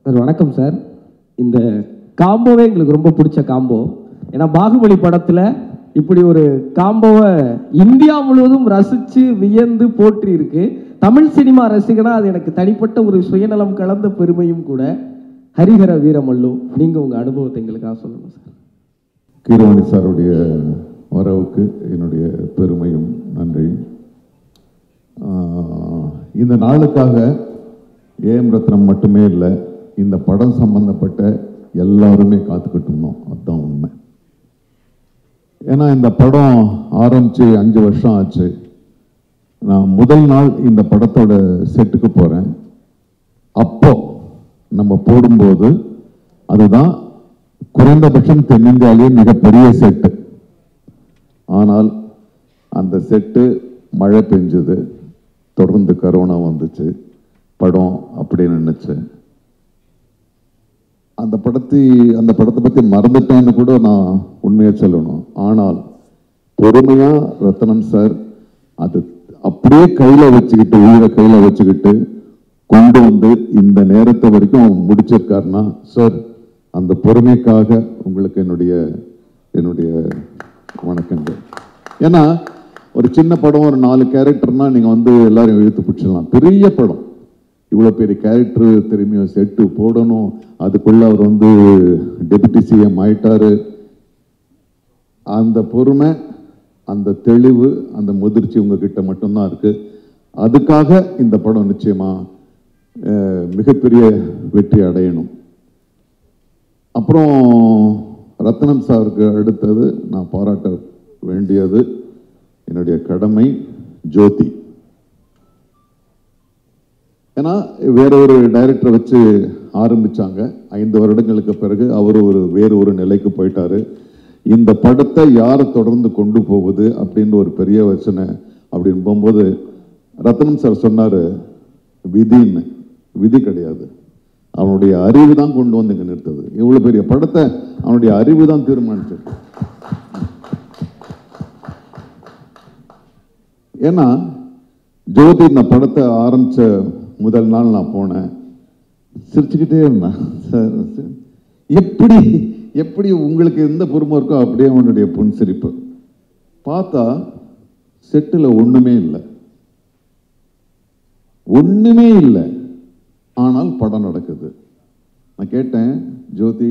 Sir வணக்கம் sir. இந்த காம்போவே எங்களுக்கு ரொம்ப பிடிச்ச காம்போ. ஏன்னா பாகுபலி படத்தில் இப்படி ஒரு காம்போவை இந்தியா முழுவதும் ரசித்து வியந்து போற்றி இருக்கு. தமிழ் சினிமா ரசிகனா அது எனக்கு தனிப்பட்ட ஒரு சுயநலம் கலந்த பெருமையும் கூட. ஹரிஹர வீரமல்லு, நீங்கள் உங்கள் அனுபவத்தை எங்களுக்காக சொல்லுங்கள் சார். கீரவாணி சாருடைய வரவுக்கு என்னுடைய பெருமையும் நன்றியும். இந்த நாளுக்காக ஏஎம் ரத்னம் மட்டுமே இல்லை, இந்த படம் சம்பந்தப்பட்ட எல்லாருமே காத்துக்கிட்டு இருந்தோம். அதுதான் உண்மை. ஏன்னா இந்த படம் ஆரம்பித்து 5 வருஷம் ஆச்சு. நான் முதல் நாள் இந்த படத்தோட செட்டுக்கு போகிறேன். அப்போ நம்ம போடும்போது அதுதான் குறைந்தபட்சம் தென்னிந்தியாவிலேயே மிகப்பெரிய செட்டு. ஆனால் அந்த செட்டு மழை பெஞ்சது, தொடர்ந்து கரோனா வந்துச்சு, படம் அப்படியே நின்றுச்சு. அந்த படத்தை பற்றி மறந்துட்டேன்னு கூட நான் உண்மையை சொல்லணும். ஆனால் பொறுமையா ரத்னம் சார் அது அப்படியே கையில் வச்சுக்கிட்டு, உயிரை கையில் வச்சுக்கிட்டு கொண்டு வந்து இந்த நேரத்தை வரைக்கும் முடிச்சிருக்காருன்னா சார், அந்த பொறுமைக்காக உங்களுக்கு என்னுடைய வணக்கங்கள். ஏன்னா ஒரு சின்ன படம், ஒரு 4 கேரக்டர்னா நீங்கள் வந்து எல்லாரும் இழுத்து பிடிச்சிடலாம். பெரிய படம், இவ்வளோ பெரிய கேரக்டர் திரும்பியும் செட்டு போடணும், அதுக்குள்ள அவர் வந்து டெபுட்டி சிஎம் ஆயிட்டாரு. அந்த பொறுமை, அந்த தெளிவு, அந்த முதிர்ச்சி உங்ககிட்ட மட்டும்தான் இருக்கு. அதுக்காக இந்த படம் நிச்சயமா மிகப்பெரிய வெற்றி அடையணும். அப்புறம் ரத்னம் சாருக்கு அடுத்தது நான் பாராட்ட வேண்டியது என்னுடைய கடமை ஜோதி. ஏன்னா வேற ஒரு டைரக்டரை வச்சு ஆரம்பிச்சாங்க. 5 வருடங்களுக்கு பிறகு அவர் வேறு ஒரு நிலைக்கு போயிட்டாரு. இந்த படத்தை யாரை தொடர்ந்து கொண்டு போகுது அப்படின்னு ஒரு பெரிய வச்சனை அப்படின்னு போகும்போது ரத்னம் சார் சொன்னாரு, விதின்னு. விதி கிடையாது, அவனுடைய அறிவு தான் கொண்டு வந்து இங்க நிறுத்தது. இவ்வளவு பெரிய படத்தை அவனுடைய அறிவு தான் தீர்மானிச்சது. ஏன்னா ஜோதி இந்த படத்தை ஆரம்பிச்ச முதல் நாள் நான் போனேன், சிரிச்சுக்கிட்டே இருந்தேன். எப்படி உங்களுக்கு எந்த பொறுமை இருக்கோ அப்படியே அவனுடைய புன்சிரிப்பு. பார்த்தா செட்டில் ஒண்ணுமே இல்லை, ஆனால் படம் நடக்குது. நான் கேட்டேன், ஜோதி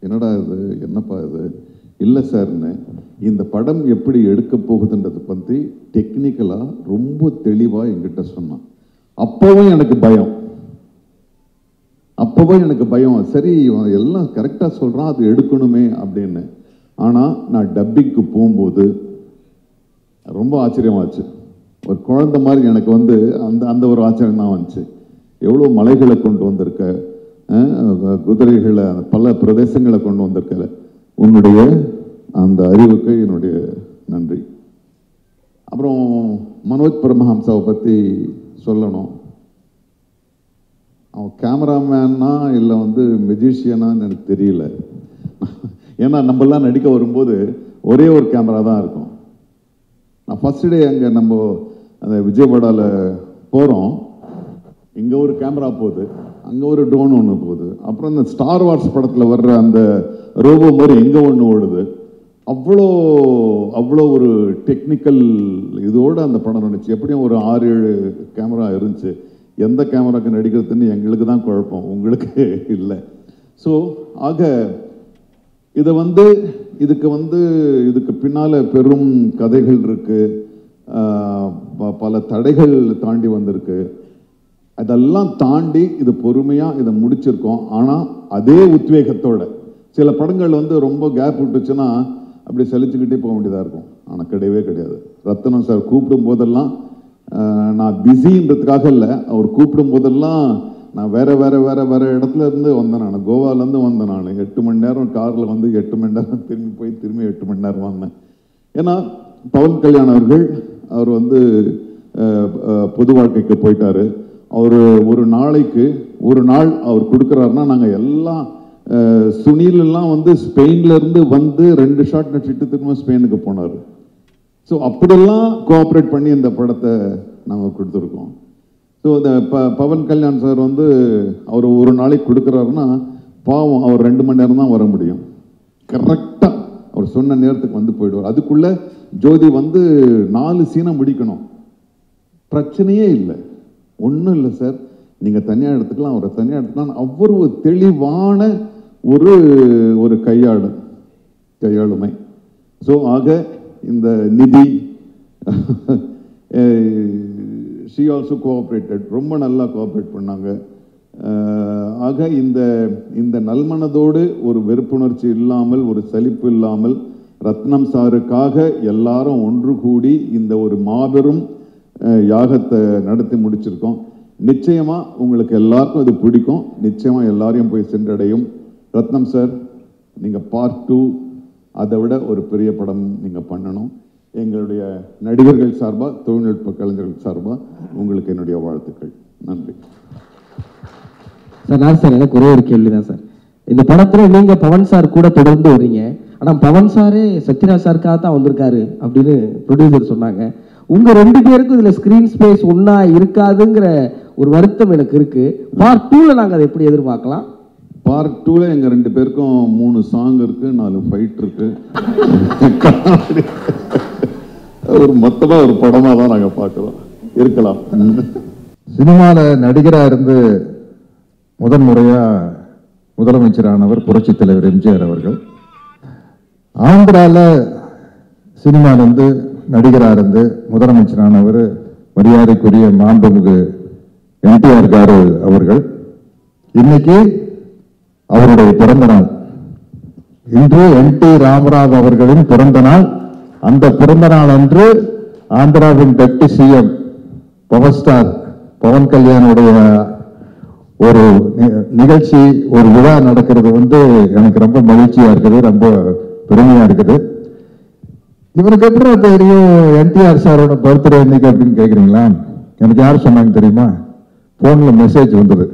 என்னடா இது, என்னப்பா இது? இல்லை சார்னு, இந்த படம் எப்படி எடுக்க போகுதுன்றதை பற்றி டெக்னிக்கலாக ரொம்ப தெளிவாக என்கிட்ட சொன்னான். அப்போவும் எனக்கு பயம், சரி எல்லாம் கரெக்டாக சொல்கிறான், அது எடுக்கணுமே அப்படின்னு. ஆனால் நான் டப்பிங்க்கு போகும்போது ரொம்ப ஆச்சரியமாச்சு. ஒரு குழந்தை மாதிரி எனக்கு வந்து அந்த ஒரு ஆச்சரியம் தான் வந்துச்சு. எவ்வளோ மலைகளை கொண்டு வந்திருக்க, குதிரைகளை பல பிரதேசங்களை கொண்டு வந்திருக்க, உன்னுடைய அந்த அறிவுக்கு என்னுடைய நன்றி. அப்புறம் மனோஜ் பரமஹம்சாவை பற்றி சொல்லணும். அவன் கேமராமேனா இல்லை வந்து மெஜிஷியனான்னு எனக்கு தெரியல. ஏன்னா நம்மளாம் நடிக்க வரும்போது ஒரே ஒரு கேமரா தான் இருக்கும். நான் ஃபர்ஸ்ட் டே அங்கே நம்ம அந்த விஜயவாடாவில் போகிறோம், இங்கே ஒரு கேமரா போகுது, அங்கே ஒரு ட்ரோன் ஒன்று போகுது, அப்புறம் இந்த ஸ்டார் வார்ஸ் படத்தில் வர்ற அந்த ரோபோ மாதிரி எங்கே ஒன்று ஓடுது. அவ்வளோ ஒரு டெக்னிக்கல் இதோடு அந்த படம் நடந்துச்சு. எப்படியும் ஒரு 6-7 கேமரா இருந்துச்சு. எந்த கேமராக்கு நடிக்கிறதுன்னு எங்களுக்கு தான் குழப்பம், உங்களுக்கு இல்லை. ஸோ ஆக இதுக்கு பின்னால் பெரும் கதைகள் இருக்கு, பல தடைகள் தாண்டி வந்திருக்கு. அதெல்லாம் தாண்டி இது பொறுமையாக இதை முடிச்சிருக்கோம். ஆனால் அதே உத்வேகத்தோட சில படங்கள் வந்து ரொம்ப கேப் விட்டுச்சுன்னா அப்படி சலிச்சுக்கிட்டே போக வேண்டியதாக இருக்கும். ஆனால் கிடையவே கிடையாது. ரத்னம் சார் கூப்பிடும் போதெல்லாம் நான் பிஸின்றதுக்காக இல்லை, அவர் கூப்பிடும் போதெல்லாம் நான் வேற இடத்துல இருந்து வந்தேன். நான் கோவாலேருந்து வந்தேன். நான் 8 மணி நேரம் காரில் வந்து 8 மணி நேரம் திரும்பி 8 மணி நேரம் வந்தேன். ஏன்னா பவன் கல்யாண் அவர்கள் அவர் வந்து பொது வாழ்க்கைக்கு போயிட்டாரு. அவர் ஒரு நாள் அவர் கொடுக்குறாருன்னா நாங்கள் எல்லாம் சுனில் எல்லாம் வந்து ஸ்பெயின்ல இருந்து வந்து 2 ஷாட் நடிச்சிட்டு திரும்ப ஸ்பெயினுக்கு போனார். ஸோ அப்படியெல்லாம் கோஆப்ரேட் பண்ணி இந்த படத்தை நாங்கள் கொடுத்துருக்கோம். So so Pawan Kalyan sir வந்து அவர் ஒரு நாளைக்கு கொடுக்குறாருன்னா பாவம் அவர் 2 மணி நேரம் தான் வர முடியும். கரெக்டாக அவர் சொன்ன நேரத்துக்கு வந்து போயிடுவார். அதுக்குள்ள ஜோதி வந்து 4 சீனை முடிக்கணும். பிரச்சனையே இல்லை, ஒன்றும் இல்லை சார், நீங்கள் தனியாக எடுத்துக்கலாம், அவரை தனியாக எடுத்துக்கலாம். அவ்வளவு தெளிவான ஒரு கையாளுமை. ஸோ ஆக இந்த நிதி ஷி ஆல்சோ கோஆப்ரேட்டட், ரொம்ப நல்லா கோஆப்ரேட் பண்ணாங்க. ஆக இந்த நல்மனதோடு ஒரு வெறுப்புணர்ச்சி இல்லாமல், ஒரு சலிப்பு இல்லாமல் ரத்னம் சாருக்காக எல்லாரும் ஒன்று கூடி இந்த ஒரு மாபெரும் யாகத்தை நடத்தி முடிச்சிருக்கோம். நிச்சயமா உங்களுக்கு எல்லாருக்கும் இது பிடிக்கும், நிச்சயமா எல்லாரையும் போய் சென்றடையும். ரத்னம் சார், நீங்க பார்ட் 2 அதை விட ஒரு பெரிய படம் நீங்க பண்ணணும். எங்களுடைய நடிகர்கள் சார்பா, தொழில்நுட்ப கலைஞர்கள் சார்பா உங்களுக்கு என்னுடைய வாழ்த்துக்கள். நன்றி சார். சார் எனக்கு ஒரே ஒரு கேள்விதான் சார். இந்த படத்துல நீங்க பவன் சார் கூட தொடர்ந்து வரீங்க, ஆனா பவன் சாரே சத்யராஜ் சாருக்காக தான் வந்திருக்காரு அப்படின்னு ப்ரொடியூசர் சொன்னாங்க. உங்க 2 பேருக்கும் இதுல ஸ்கிரீன் ஸ்பேஸ் ஒன்னா இருக்காதுங்கிற ஒரு வருத்தம் எனக்கு இருக்கு. பார்ட் 2ல நாங்க அதை எப்படி எதிர்பார்க்கலாம்? பார்ட் 2ல எங்க 2 பேருக்கும் 3 சாங் இருக்கு, 4 ஃபைட் இருக்கு. ஒரு மொத்தமா ஒரு படமா தான் நாங்க பார்க்கிறோம். இருக்கலாம். சினிமால நடிகரா இருந்து முதன்முறையா முதலமைச்சரானவர் புரட்சி தலைவர் எம்ஜிஆர் அவர்கள். ஆந்திரால சினிமால இருந்து நடிகரா இருந்து முதலமைச்சரானவர் மரியாதைக்குரிய மாண்புமிகு என்டிஆர் காரு அவர்கள். இன்னைக்கு அவருடைய பிறந்த நாள். இன்று என்டி ராமராவ் அவர்களின் பிறந்த நாள். அந்த பிறந்த நாள் அன்று ஆந்திராவின் deputy CM power star Pawan கல்யாணுடைய ஒரு நிகழ்ச்சி, ஒரு விழா நடக்கிறது வந்து எனக்கு ரொம்ப மகிழ்ச்சியா இருக்குது, ரொம்ப பெருமையா இருக்குது. இவருக்கு எப்படி தெரியும் என்டிஆர் சாரோட பர்த்டே இன்னைக்கு அப்படின்னு கேட்குறீங்களா? எனக்கு யார் சொன்னாங்க தெரியுமா? போன்ல மெசேஜ் வந்தது.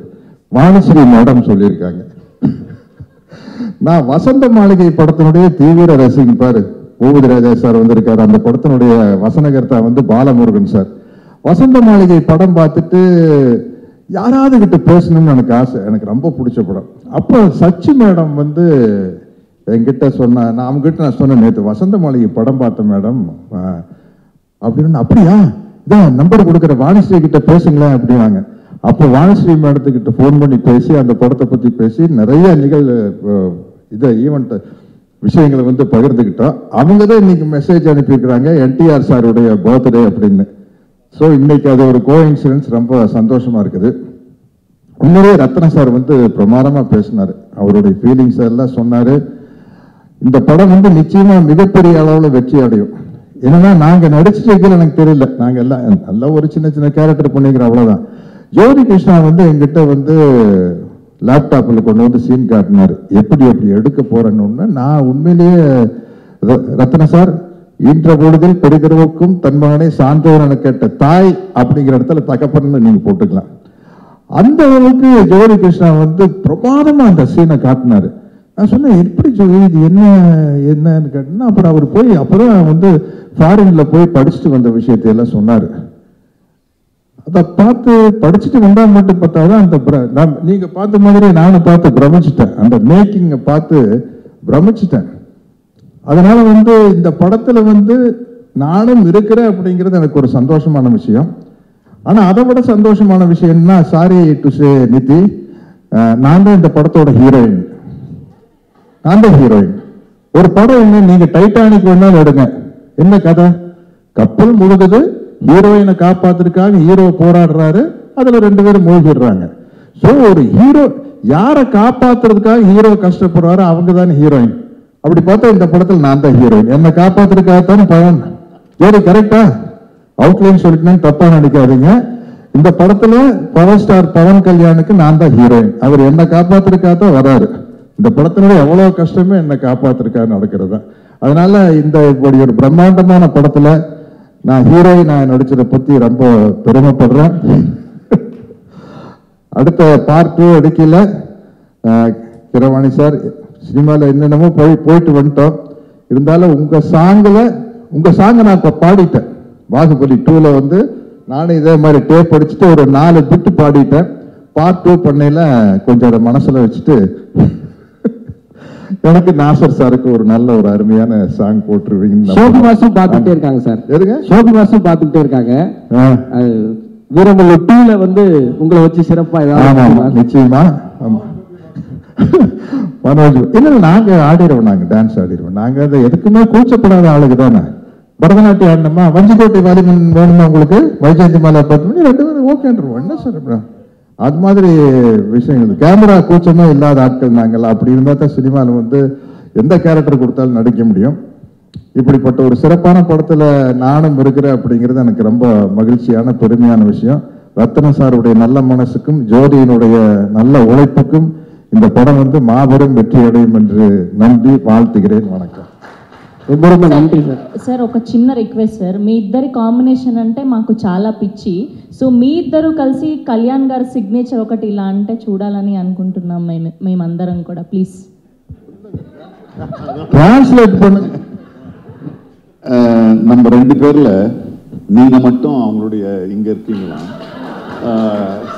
வாணிஸ்ரீ மேடம் சொல்லியிருக்காங்க. நான் வசந்த மாளிகை படத்தினுடைய தீவிர ரசிகன். பாரு, பூபதி ராஜா சார் வந்திருக்காரு. அந்த படத்தினுடைய வசனகர்த்தா வந்து பாலமுருகன் சார். வசந்த மாளிகை படம் பார்த்துட்டு யாராவது கிட்ட பேசணும்னு எனக்கு ஆசை. எனக்கு ரொம்ப பிடிச்ச படம். அப்போ சச்சி மேடம் வந்து என்கிட்ட சொன்ன, நான் அவங்ககிட்ட நான் சொன்னேன், நேற்று வசந்த மாளிகை படம் பார்த்தேன் மேடம் அப்படின்னு. அப்படியா, இதான் நம்பர் கொடுக்குற, வாணிஸ்ரீ கிட்ட பேசுங்களேன் அப்படின்னாங்க. அப்போ வாணிஸ்ரீ மேடத்துக்கிட்ட ஃபோன் பண்ணி பேசி அந்த படத்தை பற்றி பேசி நிறைய ஈவெண்ட் விஷயங்களை வந்து பகிர்ந்துக்கிட்டோம். அவங்க தான் இன்னைக்கு மெசேஜ் அனுப்பியிருக்கிறாங்க என்டிஆர் சாருடைய பர்த்டே அப்படின்னு. ஸோ இன்னைக்கு அது ஒரு கோஇன்சிடென்ஸ், ரொம்ப சந்தோஷமா இருக்குது. உண்மையிலே ரத்ன சார் வந்து பிரமாதமா பேசினாரு, அவருடைய ஃபீலிங்ஸ் எல்லாம் சொன்னாரு. இந்த படம் வந்து நிச்சயமா மிகப்பெரிய அளவில் வெற்றி அடையும். என்னன்னா நாங்க நடிச்சிருக்கல எனக்கு தெரியல, நாங்க எல்லாம் நல்ல ஒரு சின்ன சின்ன கேரக்டர் பண்ணிக்கிறோம், அவ்வளவுதான். ஜோதி கிருஷ்ணா வந்து எங்கிட்ட வந்து லேப்டாப்ல கொண்டு வந்து சீன் காட்டினாரு, எப்படி எடுக்க போறேன்னு. நான் உண்மையிலேயே ரத்ன சார், இன்ற பொழுதில் பெருகிறவுக்கும் தன் மகனை சான்றோர் கேட்ட தாய் அப்படிங்கிற இடத்துல தகப்பன்னு நீங்க போட்டுக்கலாம். அந்த அளவுக்கு ஜோதி கிருஷ்ணா வந்து பிரமாதமா அந்த சீனை காட்டினாரு. நான் சொன்னேன், எப்படி ஜோதி இது என்னன்னு கேட்டேன்னா, அப்புறம் அவர் போய் அப்பதான் வந்து ஃபாரின்ல போய் படிச்சுட்டு வந்த விஷயத்தையெல்லாம் சொன்னாரு. அதை பார்த்து படிச்சுட்டு வந்தா மட்டும் பார்த்தாதான் அந்த நீங்க பார்த்த மாதிரி நானும் பார்த்து பிரமிச்சிட்டேன். அந்த மேக்கிங்கை பார்த்து பிரமிச்சிட்டேன். அதனால வந்து இந்த படத்துல வந்து நானும் இருக்கிறேன் அப்படிங்கிறது எனக்கு ஒரு சந்தோஷமான விஷயம். ஆனா அதை விட சந்தோஷமான விஷயம்னா, சாரி டு சே நிதி, நான் தான் இந்த படத்தோட ஹீரோயின். நான் தான் ஹீரோயின். ஒரு படம் என்ன, நீங்க டைட்டானிக் வேணாலும் எடுங்க, என்ன கதை? கப்பல் முழுகுது, ஹீரோயினை காப்பாத்துறதுக்காக ஹீரோ போராடுறாரு, அதுல 2 பேரும் மூழ்கிடுறாங்க. சோ ஒரு ஹீரோ யாரை காப்பாத்துறதுக்காக ஹீரோ கஷ்டப்படுறாரு, அவங்க தானே ஹீரோயின். அப்படி பார்த்தா இந்த படத்தில் நான் தான் ஹீரோயின். என்னை காப்பாத்துறதுக்காகத்தானே பவன். ஏது கரெக்டா? அவுட்லைன் சொல்லிட்டேன்னு தப்பா நினைக்காதீங்க. இந்த படத்துல பவர் ஸ்டார் பவன் கல்யாணுக்கு நான் தான் ஹீரோயின். அவர் என்னை காப்பாத்துறதுக்காகத்தான் வராரு. இந்த படத்தினுடைய எவ்வளவு கஷ்டமே என்னை காப்பாத்துறதுக்காக நடக்கிறது. அதனால இந்த இப்படி ஒரு பிரம்மாண்டமான படத்துல நான் ஹீரோயின் நடிச்சதை பத்தி ரொம்ப பெருமைப்படுறேன். அடுத்த பார்ட் 2 எடுக்கல. கிரவாணி சார், சினிமாவில் என்னென்னமோ போயிட்டு வந்துட்டோம். இருந்தாலும் உங்க சாங்கை நான் இப்ப பாடிட்டேன். பாகுபலி 2ல வந்து நானும் இதே மாதிரி டேப் அடிச்சுட்டு ஒரு 4 பிட்டு பாடிட்டேன். பார்ட் 2 பண்ணையில கொஞ்சம் அதை மனசுல வச்சுட்டு எனக்கு நாசர் சாருக்கு ஒரு நல்ல ஒரு அருமையான சாங் போட்டுருவீங்க. ஷோபி மாசும் பார்த்துட்டே இருக்காங்க சார். எதுங்க? ஷோபி மாசும் பார்த்துட்டே இருக்காங்க. வீரமல்லு 2ல வந்து உங்களை வச்சு சிறப்பா ஏதாவது நிச்சயமா மனோஜ் இல்ல நாங்க ஆடிடுவோம், நாங்க டான்ஸ் ஆடிடுவோம். நாங்க அதை எதுக்குமே கூச்சப்படாத ஆளுக்கு தானே. பரதநாட்டியம் ஆடினோமா, வஞ்சிக்கோட்டை வாலிபன் வேணுமா உங்களுக்கு, வைஜெயந்தி மாலா 10 மணி 2 பேரும் ஓகேன்றோம். என்ன சார் அது மாதிரி விஷயங்கள். கேமரா கூச்சமே இல்லாத ஆட்கள் நாங்கள். அப்படி இருந்தால் தான் சினிமாவில் வந்து எந்த கேரக்டர் கொடுத்தாலும் நடிக்க முடியும். இப்படிப்பட்ட ஒரு சிறப்பான படத்தில் நானும் இருக்கிறேன் அப்படிங்கிறது எனக்கு ரொம்ப மகிழ்ச்சியான பெருமையான விஷயம். ரத்ன சாருடைய நல்ல மனசுக்கும் ஜோதியினுடைய நல்ல உழைப்புக்கும் இந்த படம் வந்து மாபெரும் வெற்றி அடையும் என்று நம்பி வாழ்த்துகிறேன். வணக்கம். ரொம்ப ரொம்ப நன்றி సార్. సార్ ఒక చిన్న రిక్వెస్ట్ సార్, మీ ఇద్దరి కాంబినేషన్ అంటే మాకు చాలా పిచ్చి. సో మీ ఇద్దరు కలిసి కళ్యాణ్ గారి సిగ్నేచర్ ఒకటి ఇలా అంటే చూడాలని అనుకుంటున్నాం మేమందరం కూడా. ప్లీజ్ டிரான்ஸ்லேட் பண்ணுங்க. நம்ம 2 பேர்ல நீங்க மட்டும் அவங்களுடைய இங்க இருக்கீங்களா?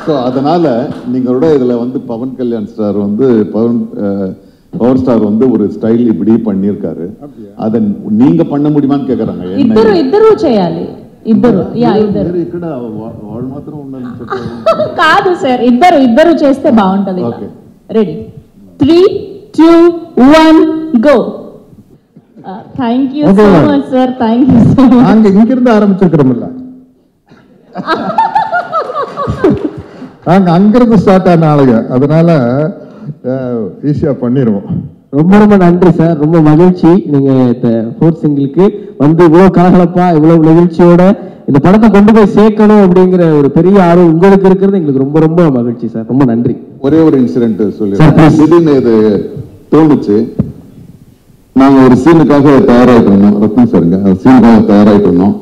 ஸோ அதனால நீங்களோட இதுல வந்து பவன் கல்யாண் ஸ்டார் வந்து பவர் ஸ்டார் வந்து ஒரு ஸ்டைல் இப்படி பண்ணியிருக்காரு. அதை நீங்க பண்ண முடியுமான்னு கேக்குறாங்க. ఇద్దరు చేయాలి. ఇద్దరు ఇక్కడ వాళ్ళు మాత్రం ఉండాలని చెప్పారు. కాదు సార్, ఇద్దరు చేస్తే బాగుంటది. Ready 3, 2, 1 go. Thank you so much sir. Thank you so much. நாங்க இங்கிருந்து ஆரம்பிச்சிருக்கிறோம்ல, நாங்க அங்கிருந்து ஸ்டார்ட் ஆன ஆளுங்க, அதனால ஈஸியா பண்ணிடுவோம். ரொம்ப ரொம்ப நன்றி சார். ரொம்ப மகிழ்ச்சி நீங்க இந்த 4th சிங்கிளுக்கு வந்து இவ்வளவு கலகலப்பா இவ்வளவு நிகழ்ச்சியோட இந்த படத்தை கொண்டு போய் சேர்க்கணும் அப்படிங்கிற ஒரு பெரிய ஆர்வம் உங்களுக்கு இருக்கிறது எங்களுக்கு ரொம்ப ரொம்ப மகிழ்ச்சி சார். ரொம்ப நன்றி. ஒரே ஒரு இன்சிடென்ட் சொல்லி திடீர்னு இது தோணுச்சு. நாங்க ஒரு சீனுக்காக தயாராகிட்டு இருந்தோம். ரத்னம் சாருங்க சீனுக்காக தயாராகிட்டு இருந்தோம்.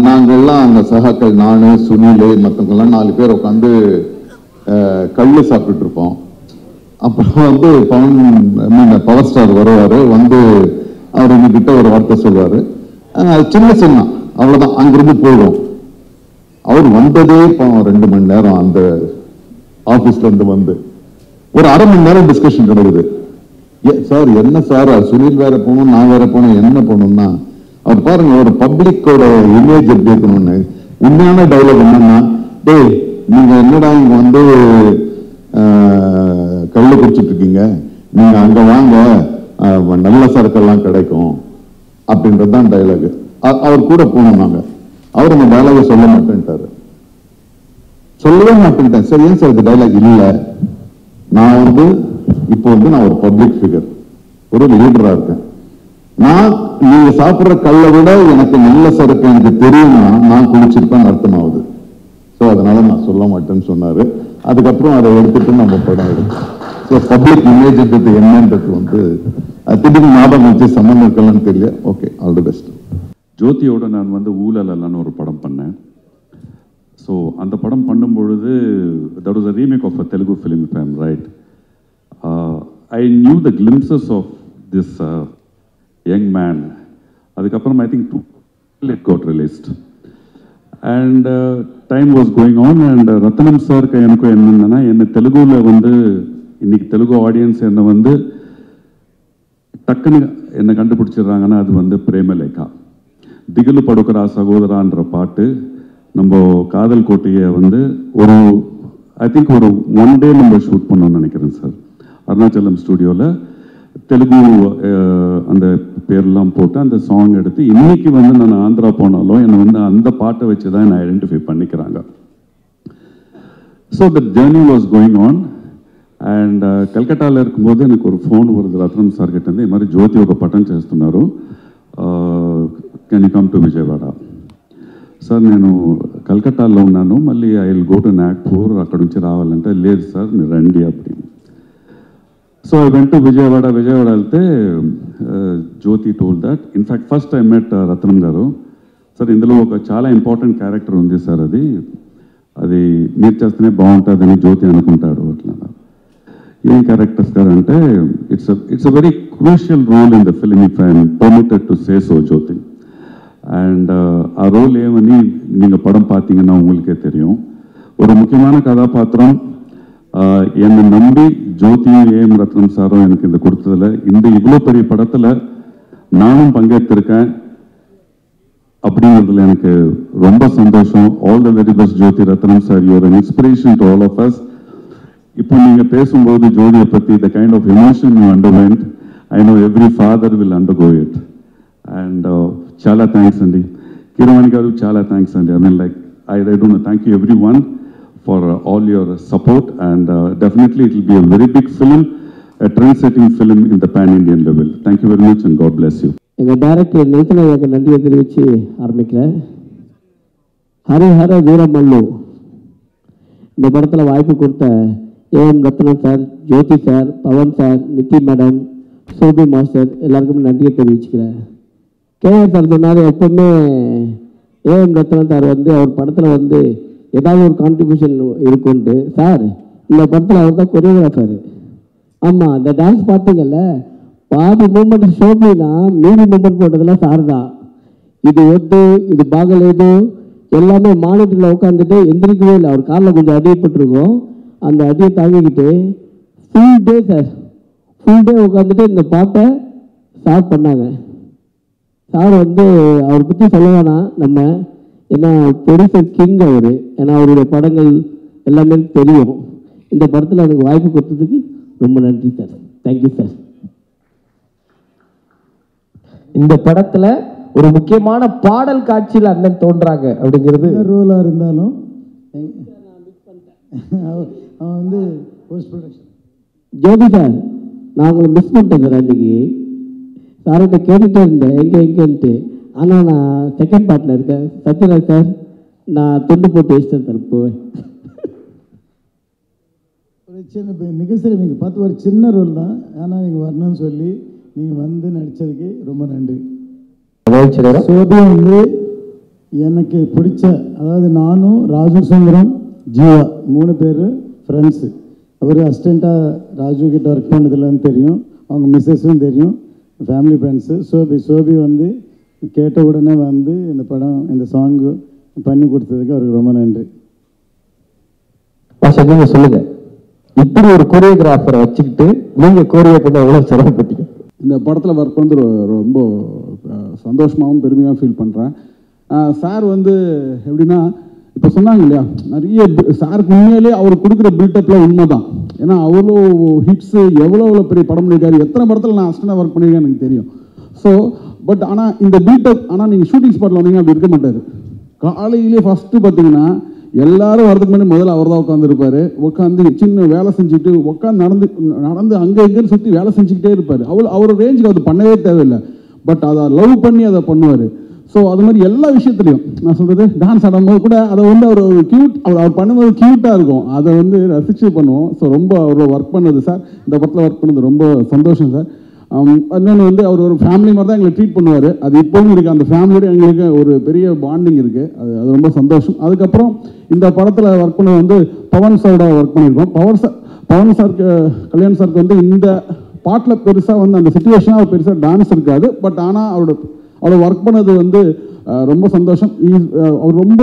நாங்கெல்லாம் அங்க சகாக்கள், நானு, சுனில், மற்றவங்கெல்லாம் 4 பேர் உட்காந்து கல்லு சாப்பிட்டுட்டு இருப்போம். அப்புறம் வந்து பவர் ஸ்டார் வருவாரு. வந்து அவர் எங்ககிட்ட ஒரு வார்த்தை சொல்வாரு. சின்ன அவ்வளவுதான், அங்கிருந்து போயிடும். அவர் வந்ததே 2 மணி நேரம் அந்த ஆபீஸ்ல இருந்து வந்து ஒரு 1/2 மணி நேரம் டிஸ்கஷன் நடக்குது. சார் என்ன சார், சுனில் வேற போகணும், நான் வேற போகணும், என்ன போகணும்னா அவர் பாருங்க ஒரு பப்ளிக்கோட இமேஜ் எப்படி இருக்கணும்னு. உண்மையான டைலாக் என்னன்னா, டேய் நீங்க என்னடா இங்க வந்து கள்ள குடிச்சிட்டு இருக்கீங்க, நீங்க அங்க வாங்க நல்ல சரக்கெல்லாம் கிடைக்கும் அப்படின்றதுதான் டைலாக். அவர் கூட போனோம் நாங்க. அவர் அந்த டைலாக சொல்ல மாட்டேன்ட்டாரு. சொல்லவே மாட்டேன்ட்டேன். சரி ஏன் சார் இந்த டைலாக் இல்ல, நான் வந்து இப்போ வந்து நான் ஒரு பப்ளிக் ஃபிகர், ஒரு லீடரா இருக்கேன். நான் நீங்க சாப்பிடுற கல்லை விட எனக்கு நல்ல சரக்கு எனக்கு தெரியும்னா நான் குடிச்சிருப்பேன் அர்த்தமாகுது. ஸோ அதனால நான் சொல்ல மாட்டேன்னு சொன்னாரு. அதுக்கப்புறம் அதை எடுத்துட்டு நம்ம படம் எடுத்தோம். ஸோ பப்ளிக் இமேஜ்ன்றது என்னன்றது வந்து திடீர்னு ஞாபகம் வச்சு சம்மந்தம் இருக்கலாம்னு தெரியல. Okay, all the best. ஜோதியோட நான் வந்து ஊழலன்னு ஒரு படம் பண்ணேன். ஸோ அந்த படம் பண்ணும் பொழுது that was a remake of a Telugu film, if I am right. I knew the glimpses of this young man. அதுக்கப்புறம் I think 2 it got released and time was going on and ரத்னம் சாருக்கு எனக்கு என்னன்னா, என்ன தெலுங்குல வந்து இன்னைக்கு தெலுங்கு ஆடியன்ஸ் என்ன வந்து டக்குன்னு என்ன கண்டுபிடிச்சிடுறாங்கன்னா அது வந்து பிரேமலேகா. திகிலு படுக்கிறா சகோதரான்ற பாட்டு நம்ம காதல் கோட்டையை வந்து ஒரு ஐ திங்க் ஒரு 1 day நம்ம ஷூட் பண்ணோம்னு நினைக்கிறேன் சார். அருணாச்சலம் ஸ்டுடியோவில் தெலுங்கு அந்த பேர்லாம் போட்டு அந்த சாங் எடுத்து இன்னைக்கு வந்து நான் ஆந்திரா போனாலும் என்னை வந்து அந்த பாட்டை வச்சு தான் என்னை ஐடென்டிஃபை பண்ணிக்கிறாங்க. So the journey was going on and కలకట్టాలో இருக்கும்போது எனக்கு ஒரு ఫోన్ வருது రత్నం సార్ గిట్టంది ఈ మరి జ్యోతి ఒక పటం చేస్తున్నారు, can you come to Vijayawada. Sir నేను కలకట్టాలో ఉన్నాను, మళ్ళీ I will go to Nagpur, అక్కడ నుంచి రావాలంటే లేదు సార్ మీరు రండి அப்படின்னு. So I went to Vijayawada. Vijayawada వెళ్తే Jyothi told that, in fact first I met Ratnam garu. Sir ఇందులో ఒక చాలా ఇంపార్టెంట్ క్యారెక్టర్ ఉంది సార్, అది మీరు చేస్తేనే బాగుంటుందని జ్యోతి అనుకుంటాడు. అట్లా ఏం క్యారెక్టర్స్ సార్ అంటే it's a very crucial role in the film, if I'm permitted to say so Jyothi. And ஆ ரோல் ஏவனி நீங்கள் படம் பார்த்தீங்கன்னா உங்களுக்கே தெரியும். ஒரு முக்கியமான கதாபாத்திரம் என்னை நம்பி ஜோதியும் ஏஎம் ரத்னம் சாரும் எனக்கு இந்த கொடுத்ததில் இந்த இவ்வளோ பெரிய படத்தில் நானும் பங்கேற்றிருக்கேன் அப்படிங்கிறதுல எனக்கு ரொம்ப சந்தோஷம். All the very best Jyothi Ratnam sir, your an inspiration to all of us. இப்போ நீங்கள் பேசும்போது ஜோதியை பற்றி the kind of emotion you underwent, I know every father will undergo it. And చాలా థ్యాంక్స్ అండి. కీరవాణి గారు చాలా థ్యాంక్స్ అండి. I mean like I don't know, thank you everyone for all your support, and definitely it will be a very big film, a trend-setting film in the pan-Indian level. Thank you very much and God bless you. எங்கள் director நேத்தனையாக்கு நன்றியை தெரிவித்து ஆரம்பிக்கிறேன். ஹரிஹர வீரமல்லு இந்த படத்தில் வாய்ப்பு கொடுத்த AM Ratnam sir, Jyothi sir, Pawan sir, Nidhhi madam, Shobi master எல்லாருக்குமே நன்றியை தெரிவிச்சுக்கிறேன். கேஆர் சார் சொன்னார், எப்பவுமே ஏஎம் ரத்னம் சார் வந்து அவர் படத்தில் வந்து ஏதாவது ஒரு கான்ட்ரிபியூஷன் இருக்குன்ட்டு. சார் இந்த படத்தில் அவர் தான் கொரியோகிராஃபர். ஆமாம், இந்த டான்ஸ் பார்த்தீங்கல்ல, பாதி மூமெண்ட் ஷோபினா மீதி மூமெண்ட் போட்டதெல்லாம் சார் தான். இது ஒத்து இது பாகலேது எல்லாமே மானிட்டரில் உட்காந்துட்டு எந்திரிக்கவே இல்லை. அவர் காலில் கொஞ்சம் அடியப்பட்டிருக்கோம். அந்த அடியை தாங்கிக்கிட்டு full day sir, full day உட்காந்துட்டு இந்த பாட்டை ஸ்டார்ட் பண்ணாங்க. சார் வந்து அவரை பற்றி சொல்ல வேணாம் நம்ம, ஏன்னா ப்ரொடியூசர் கிங் அவர், ஏன்னா அவருடைய படங்கள் எல்லாமே தெரியும். இந்த படத்தில் எனக்கு வாய்ப்பு கொடுத்ததுக்கு ரொம்ப நன்றி சார். Thank you sir. இந்த படத்தில் ஒரு முக்கியமான பாடல் காட்சியில் அண்ணன் தோன்றாங்க அப்படிங்கிறது ரோலாக இருந்தாலும் அவன் வந்து போஸ்ட் ப்ரொடக்ஷன். ஜோதி சார், நான் உங்களை மிஸ் பண்ணிட்டேன் சார். அன்றைக்கி சார்கிட்ட கேட்டுகிட்டே இருந்தேன் எங்கேன்ட்டு. ஆனால் நான் செகண்ட் பார்ட்டில் இருக்கேன். சத்யராஜ் சார், நான் துண்டு போட்டு வச்சிட்டேன் சார். போவேன் ஒரு சின்ன மிக சரி, நீங்கள் பார்த்து ஒரு சின்ன ரோல் தான், ஆனால் நீங்கள் வரணும்னு சொல்லி நீங்கள் வந்து நடித்ததுக்கு ரொம்ப நன்றி. சோபி வந்து எனக்கு பிடிச்ச, அதாவது நானும் ராஜு சுந்தரம் ஜீவா 3 பேர் ஃப்ரெண்ட்ஸு. அவர் அசிஸ்டண்ட்டாக ராஜு கிட்ட ஒர்க் பண்ணதுலன்னு தெரியும், அவங்க மிஸ்ஸஸும் தெரியும், ஃபேமிலி ஃப்ரெண்ட்ஸு. சோபி வந்து கேட்ட உடனே வந்து இந்த படம் இந்த சாங்கு பண்ணி கொடுத்ததுக்கு அவருக்கு ரொம்ப நன்றி. நீங்கள் சொல்லுங்கள், இப்படி ஒரு கொரியோகிராஃபரை வச்சுக்கிட்டு நீங்கள் கோரியோ பண்ண எவ்வளோ சிரமப்பட்டீங்க? இந்த படத்தில் ஒர்க் வந்து ரொம்ப சந்தோஷமாகவும் பெருமையாகவும் ஃபீல் பண்ணுறேன். சார் வந்து எப்படின்னா, இப்போ சொன்னாங்க இல்லையா, நிறைய சாருக்கு உண்மையிலே அவர் கொடுக்குற பில்டப்பில் உண்மை தான். ஏன்னா அவ்வளோ ஹிட்ஸு, எவ்வளோ பெரிய படம் பண்ணியிருக்காரு, எத்தனை படத்தில் நான் அசிஸ்டண்டாக ஒர்க் பண்ணியிருக்கேன் எனக்கு தெரியும். ஸோ பட் ஆனால் இந்த பில்டப், ஆனால் நீங்கள் ஷூட்டிங் ஸ்பாட்டில் வந்தீங்கன்னா அப்படி இருக்க மாட்டார். காலையிலே ஃபஸ்ட்டு பார்த்தீங்கன்னா எல்லாரும் வரதுக்கு முன்னாடி முதல்ல அவர் தான் உட்காந்துருப்பார். உட்காந்து சின்ன வேலை செஞ்சுட்டு உட்காந்து நடந்து அங்கே எங்கேன்னு சுற்றி வேலை செஞ்சுக்கிட்டே இருப்பார். அவர் ரேஞ்சுக்கு அது பண்ணவே தேவையில்லை, பட் அதை லவ் பண்ணி அதை பண்ணுவார். ஸோ அது மாதிரி எல்லா விஷயத்துலையும் நான் சொல்கிறது, டான்ஸ் ஆடும்போது கூட அதை வந்து அவர் க்யூட், அவர் பண்ணும்போது க்யூட்டாக இருக்கும், அதை வந்து ரசித்து பண்ணுவோம். ஸோ ரொம்ப அவர் ஒர்க் பண்ணது சார், இந்த படத்தில் ஒர்க் பண்ணது ரொம்ப சந்தோஷம் சார். இன்னொன்று வந்து அவர் ஒரு ஃபேமிலி மாதிரி தான் எங்களை ட்ரீட் பண்ணுவார். அது இப்போவும் இருக்குது, அந்த ஃபேமிலியோட எங்களுக்கு ஒரு பெரிய பாண்டிங் இருக்குது, அது ரொம்ப சந்தோஷம். அதுக்கப்புறம் இந்த படத்தில் ஒர்க் பண்ண வந்து பவன் சாரோட ஒர்க் பண்ணியிருக்கோம். பவன் சாருக்கு, கல்யாண் சாருக்கு வந்து இந்த பாட்டில் பெருசாக வந்து அந்த சிச்சுவேஷனாக அவர் பெருசாக டான்ஸ் இருக்காது, பட் ஆனால் அவரோட ஒர்க் பண்ணது வந்து ரொம்ப சந்தோஷம். அவர் ரொம்ப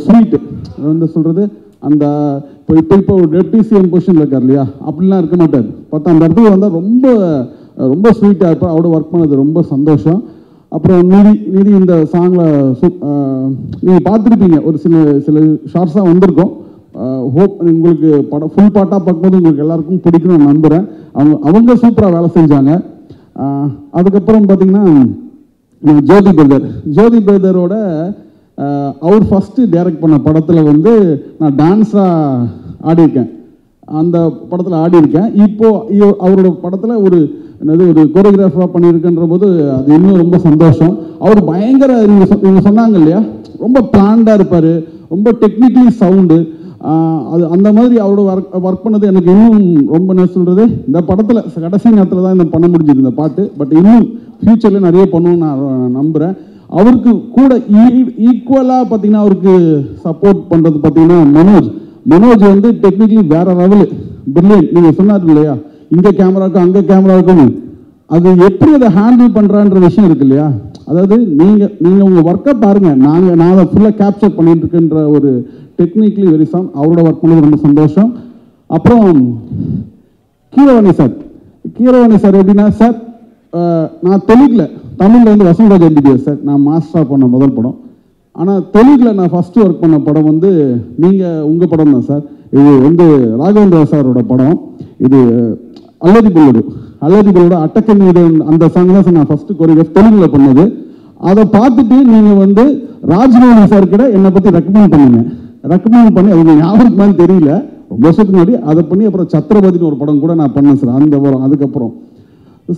ஸ்வீட்டு, வந்து சொல்கிறது அந்த இப்போ ஒரு டெப்டி சிஎம் பொசிஷனில் இருக்கார் இல்லையா, அப்படிலாம் இருக்க மாட்டார். பார்த்தா அந்த இடத்துக்கு வந்தால் ரொம்ப ஸ்வீட்டாக இருப்பார். அவரோட ஒர்க் பண்ணது ரொம்ப சந்தோஷம். அப்புறம் நிதி இந்த சாங்கில் நீங்கள் பார்த்துருப்பீங்க, ஒரு சில ஷார்ட்ஸாக வந்திருக்கோம். ஹோப் உங்களுக்கு படம் ஃபுல் பாட்டாக பார்க்கும்போது உங்களுக்கு எல்லாருக்கும் பிடிக்கும்னு நான் நம்புகிறேன். அவங்க சூப்பராக வேலை செஞ்சாங்க. அதுக்கப்புறம் பார்த்தீங்கன்னா ஜோதி பிரதரோட அவர் ஃபஸ்ட்டு டைரக்ட் பண்ண படத்தில் வந்து நான் டான்ஸாக ஆடியிருக்கேன். அந்த படத்தில் ஆடியிருக்கேன். இப்போது அவரோட படத்தில் ஒரு கோரியோகிராஃபராக பண்ணியிருக்கன்ற போது அது இன்னும் ரொம்ப சந்தோஷம். அவர் பயங்கர, நீங்கள் சொன்னாங்க இல்லையா, ரொம்ப பிளான்டாக இருப்பார், ரொம்ப டெக்னிக்கலி சவுண்டு. அது அந்த மாதிரி அவரோட ஒர்க் பண்ணது எனக்கு இன்னும் ரொம்ப என்ன சொல்கிறது, இந்த படத்தில் கடைசி நேரத்தில் தான் இந்த பண்ண முடிஞ்சது இந்த பாட்டு. பட் இன்னும் ஃப்யூச்சரில் நிறைய பண்ணுவோம்னு நான் நம்புகிறேன். அவருக்கு கூட ஈக்குவலாக பார்த்தீங்கன்னா அவருக்கு சப்போர்ட் பண்ணுறது பார்த்தீங்கன்னா மனோஜ் வந்து டெக்னிக்கலி வேற லெவலு, பிரில்லியன்ட். நீங்கள் சொன்னார் இல்லையா, இங்கே கேமராவுக்கும் அங்கே கேமராவுக்கும் அது எப்படி அதை ஹேண்டில் பண்ணுறான்ற விஷயம் இருக்கு இல்லையா, அதாவது நீங்கள் உங்கள் ஒர்க்கை பாருங்கள், நான் அதை ஃபுல்லாக கேப்சர் பண்ணிட்டு இருக்குன்ற ஒரு டெக்னிக்கலி வெரி சாங். அவரோட ஒர்க் பண்ணது ரொம்ப சந்தோஷம். அப்புறம் கீரவாணி சார் எப்படின்னா சார், நான் தமிழில் வந்து வசந்தராஜ் எம்பிபிஎஸ் சார் நான் மாஸ்டராக பண்ண முதல் படம். ஆனால் தெலுங்கில் நான் ஃபஸ்ட்டு ஒர்க் பண்ண படம் வந்து உங்கள் படம் தான் சார். இது வந்து ராகவேந்திரா சாரோட படம். இது அல்லதி புல்லோட அட்டக்க மீது அந்த சாங் தான் சார் நான் ஃபஸ்ட்டு கொரியோகிராஃப் தெலுங்கில் பண்ணது. அதை பார்த்துட்டு நீங்கள் வந்து ராஜ்மோகன் சார் கிட்ட என்னை பற்றி ரெக்கமெண்ட் பண்ணி அது ஞாபகம் மாதிரி தெரியல, ரொம்ப வருஷத்துக்கு முன்னாடி அதை பண்ணி அப்புறம் சத்ரபதினு ஒரு படம் கூட நான் பண்ணேன் சார் அந்த படம். அதுக்கப்புறம்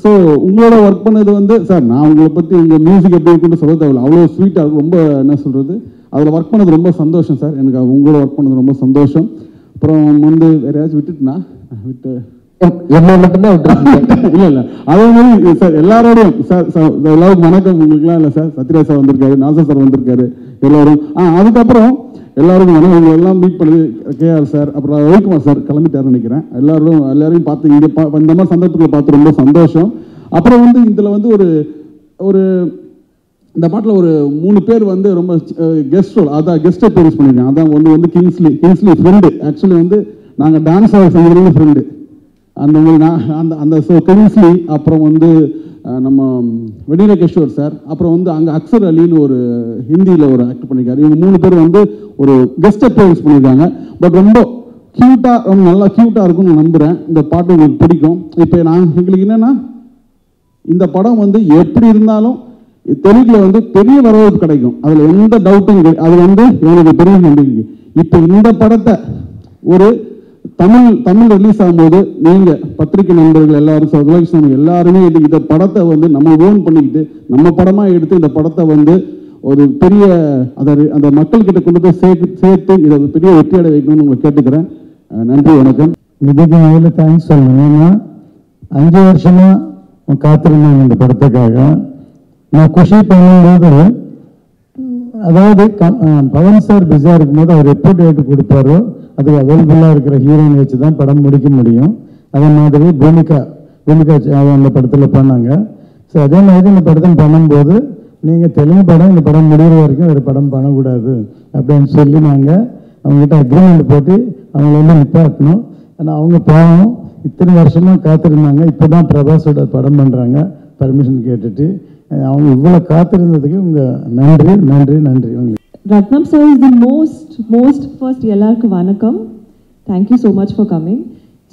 ஸோ உங்களோட ஒர்க் பண்ணது வந்து சார், நான் உங்களை பற்றி உங்கள் மியூசிக் எப்படி இருக்குன்னு சொல்ல தேவையில்லை, அவ்வளோ ஸ்வீட்டாக இருக்கும். ரொம்ப என்ன சொல்கிறது, அதில் ஒர்க் பண்ணது ரொம்ப சந்தோஷம் சார். எனக்கு உங்களோட ஒர்க் பண்ணது ரொம்ப சந்தோஷம். அப்புறம் வந்து வேற ஏதாச்சும் விட்டு என்ன மட்டும்தான் இல்லை அதே மாதிரி சார் எல்லாரோடையும் சார் எல்லாருக்கும் வணக்கம். உங்களுக்குலாம் இல்லை சார், சத்யராஜ் சார் வந்திருக்காரு, நாசர் சார் வந்திருக்காரு, எல்லாரும். அதுக்கப்புறம் எல்லாருக்கும் வணக்கம். எல்லாம் மீட் பண்ணுது கேஆர் சார், அப்புறம் ரவிக்குமார் சார் கிளம்பிட்டாருன்னு நினைக்கிறேன். எல்லாரையும் பார்த்து இங்கே இந்த மாதிரி சந்தர்ப்பத்தில் பார்த்து ரொம்ப சந்தோஷம். அப்புறம் வந்து இதில் வந்து ஒரு இந்த பாட்டில் ஒரு 3 பேர் வந்து ரொம்ப கெஸ்ட் ரோல், அதான் கெஸ்ட் அப்பியரன்ஸ் பண்ணியிருக்காங்க. அதான் ஒன்று வந்து கிங்ஸ்லி ஃப்ரெண்டு. ஆக்சுவலி வந்து நாங்கள் டான்ஸ் ஆட செஞ்சது ஃப்ரெண்டு அந்த மாதிரி அந்த கிங்ஸ்லி. அப்புறம் வந்து நம்ம வெடிர கிஷோர் சார், அப்புறம் வந்து அங்கே அக்சர் அலின்னு ஒரு ஹிந்தியில் ஒரு ஆக்ட் பண்ணியிருக்காரு. இவங்க 3 பேர் வந்து ஒரு கெஸ்ட் அப்பியரன்ஸ் பண்ணியிருக்காங்க. பட் ரொம்ப க்யூட்டாக நல்லா க்யூட்டாக இருக்கும்னு நான் நம்புகிறேன். இந்த பாட்டு உங்களுக்கு பிடிக்கும். இப்போ எங்களுக்கு என்னென்னா, இந்த படம் வந்து எப்படி இருந்தாலும் தெலுங்கில் வந்து பெரிய வரவேற்பு கிடைக்கும், அதில் எந்த டவுட்டும் இல்லை. அது வந்து எனக்கு பெரிய நம்பிக்கை. இப்போ இந்த படத்தை ஒரு தமிழ் ரிலீஸ் ஆகும்போது நீங்கள் பத்திரிகை நண்பர்கள் எல்லாரும் சுலகிருஷ்ணன் எல்லாருமே இந்த படத்தை வந்து நம்ம ஓன் பண்ணிக்கிட்டு நம்ம படமாக எடுத்து இந்த படத்தை வந்து ஒரு பெரிய அந்த மக்கள்கிட்ட கொண்டு போய் சேர்த்து இதை பெரிய வெற்றியடை வைக்கணும்னு உங்களை கேட்டுக்கிறேன். நன்றி, வணக்கம். இதுக்கு முதல்ல தேங்க்ஸ் சொல்லணும். ஏன்னா 5 வருஷமாக காத்திருந்தேன் இந்த படத்துக்காக. நான் குஷி பண்ணும்போது, அதாவது பவன் சார் பிஸியாக இருக்கும்போது அவர் எப்போ டேட்டு கொடுப்பாரோ அதுக்கு அவைலபிளாக இருக்கிற ஹீரோயின் வச்சு தான் படம் முடிக்க முடியும். அதே மாதிரி பூமிகா அந்த படத்தில் பண்ணாங்க. ஸோ அதே மாதிரி இந்த படத்தை பண்ணும்போது நீங்கள் தெலுங்கு படம் இந்த படம் முடிகிற வரைக்கும் வேறு படம் பண்ணக்கூடாது அப்படின்னு சொல்லி நாங்கள் அவங்ககிட்ட அக்ரிமெண்ட் போட்டு அவங்கள வந்து நிப்பாட்டணும். ஆனால் அவங்க பாவம் இத்தனை வருஷமாக காத்திருந்தாங்க. இப்போ தான் பிரபாஸோட படம் பண்ணுறாங்க பர்மிஷன் கேட்டுட்டு. அவங்க இவ்வளோ காத்திருந்ததுக்கு உங்கள் நன்றி நன்றி நன்றி உங்களுக்கு. Ratnam sir is the most first எல்லாருக்கு வணக்கம். Thank you so much for coming.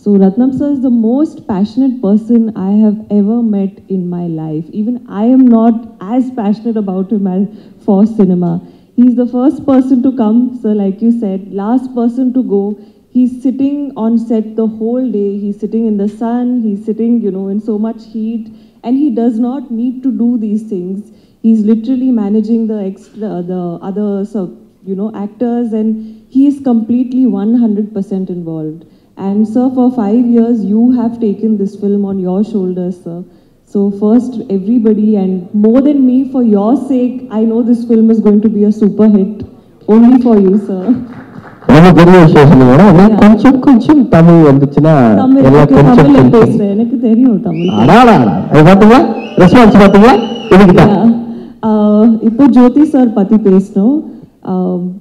So Ratnam sir is the most passionate person I have ever met in my life. Even I am not as passionate about him as for cinema. He's the first person to come, sir, like you said, last person to go. He's sitting on set the whole day. He's sitting in the sun. He's sitting, in so much heat, and he does not need to do these things. He's literally managing the other actors, and he is completely 100% involved. And sir, for 5 years you have taken this film on your shoulders, sir. So first, everybody, and more than me, for your sake, I know this film is going to be a super hit. Only for you, sir. கொஞ்சம் தமிழ் வந்துச்சுன்னா பேசுறேன், எனக்கு தெரியும் Tamil. Response பாத்தீங்களா? இப்போ ஜோதி sir பத்தி பேசணும்.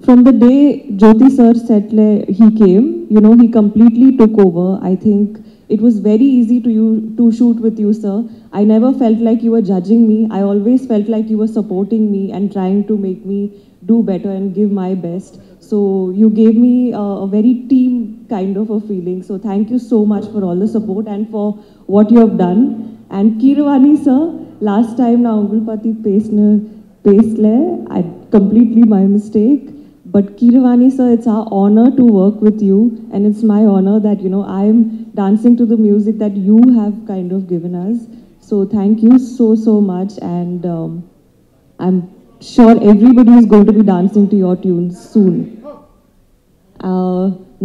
From the day Jyoti sir said he came, he completely took over. I think it was very easy to shoot with you, sir. I never felt like you were judging me. I always felt like you were supporting me and trying to make me do better and give my best. So you gave me a very team kind of a feeling. So thank you so much for all the support and for what you have done. And Keeravani sir, last time na Ungulpati Pesle, I completely my mistake. But Keeravani sir, it's our honor to work with you, and it's my honor that I'm dancing to the music that you have kind of given us. So thank you so much, and I'm sure everybody is going to be dancing to your tunes soon.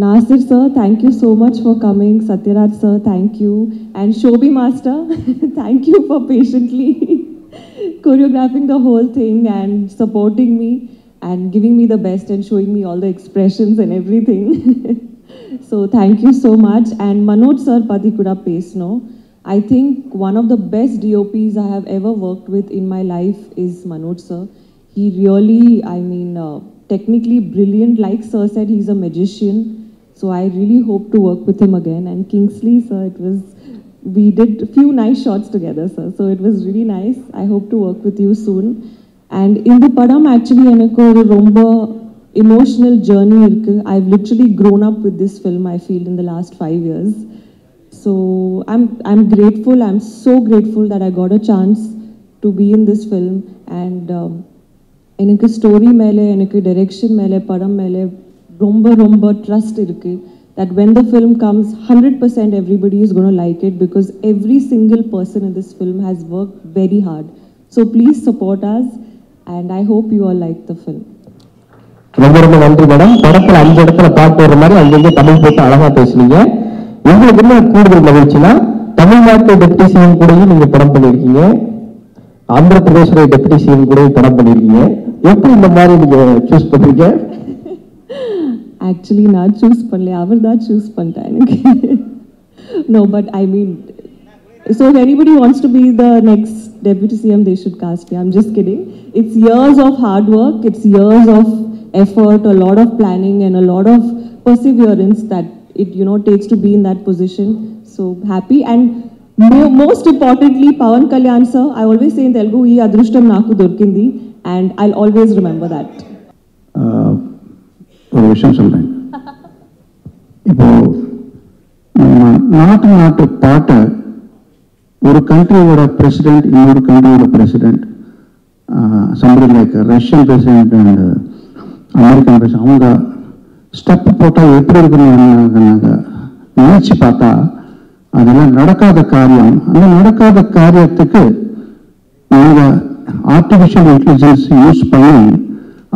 Nasir sir, thank you so much for coming. Satyaraj sir, thank you. And Shobhi master, thank you for patiently choreographing the whole thing and supporting me and giving me the best and showing me all the expressions and everything. So thank you so much. And Manoj sir pati kuda pesno. I think one of the best DOPs I have ever worked with in my life is Manoj sir. He really, technically brilliant. Like sir said, he's a magician. So I really hope to work with him again. And Kingsley sir, we did a few nice shots together, sir. So it was really nice. I hope to work with you soon. And in the padam, actually, enakku oru romba emotional journey irukku. I've literally grown up with this film, I feel, in the last 5 years. So I'm grateful. I'm so grateful that I got a chance to be in this film. And enakku story mele, enakku direction mele, padam mele romba trust irukku. That when the film comes, 100% everybody is going to like it, because every single person in this film has worked very hard. So please support us, and I hope you all like the film. ரொம்ப ரொம்ப நன்றி madam. படத்தில் 5 இடத்துல பாட்டு வர மாதிரி அங்கங்கே தமிழ் போட்டு அழகா பேசுனீங்க. உங்களுக்கு என்ன கூடுதல் மகிழ்ச்சினா, தமிழ்நாட்டு டெப்டி சிஎம் கூடயும் நீங்க படம் பண்ணியிருக்கீங்க, ஆந்திர பிரதேச டெப்டி சிஎம் கூடயும் படம் பண்ணியிருக்கீங்க. எப்படி இந்த மாதிரி நீங்க சூஸ் பண்றீங்க? Actually, நான் choose பண்ணல, அவர் தான் choose பண்ணிட்டா எனக்கு. No, but I mean, so if anybody wants to be the next deputy CM, they should cast me. I'm just kidding. It's years of hard work, it's years of effort, a lot of planning and a lot of perseverance that it takes to be in that position. So happy. And most importantly, Pawan Kalyan sir, I always say in Telugu, ee adrushtam naaku dorkindi, and I'll always remember that. ஒரு விஷயம் சொல்றேன். இப்போ நம்ம நாட்டு பாட்டை ஒரு கண்ட்ரியோட president, இன்னொரு கண்ட்ரியோட president, somebody like Russian president and American president, அவங்க ஸ்டெப் போட்டால் எப்படி இருக்குன்னு நினைச்சு பார்த்தா அதெல்லாம் நடக்காத காரியம். அந்த நடக்காத காரியத்துக்கு நாங்கள் ஆர்டிஃபிஷியல் இன்டெலிஜென்ஸ் யூஸ் பண்ணி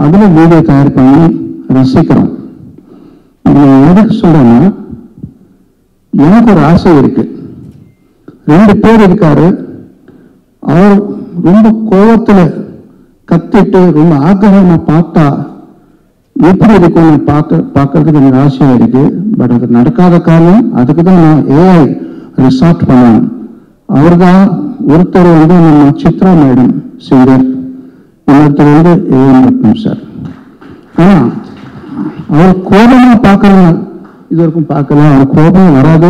அதில் வீடியோ தயார் பண்ணி ரசிக்கிறோம். எதுக்கு சொல்றேன்னா, எனக்கு ஒரு ஆசை இருக்கு. 2 பேர் இருக்காரு, அவர் ரொம்ப கோபத்துல கத்திட்டு ரொம்ப ஆக்கிரகமா பார்த்தா எப்படி இருக்கும்னு பார்க்கறதுக்கு எனக்கு ஆசையா இருக்கு. பட் அது நடக்காத காரணம், அதுக்கு தான் நான் ஏஐ ரிசார்ட் பண்ணேன். அவர் தான் ஒருத்தர் நம்ம சித்ரா மேடம் சிங்கர், இன்னொருத்தர் ஏஎம் ரத்னம் சார். ஆனா அவர் கோபமா பார்க்கணும், இது வரைக்கும் பார்க்கல. அவர் கோபம் வராது,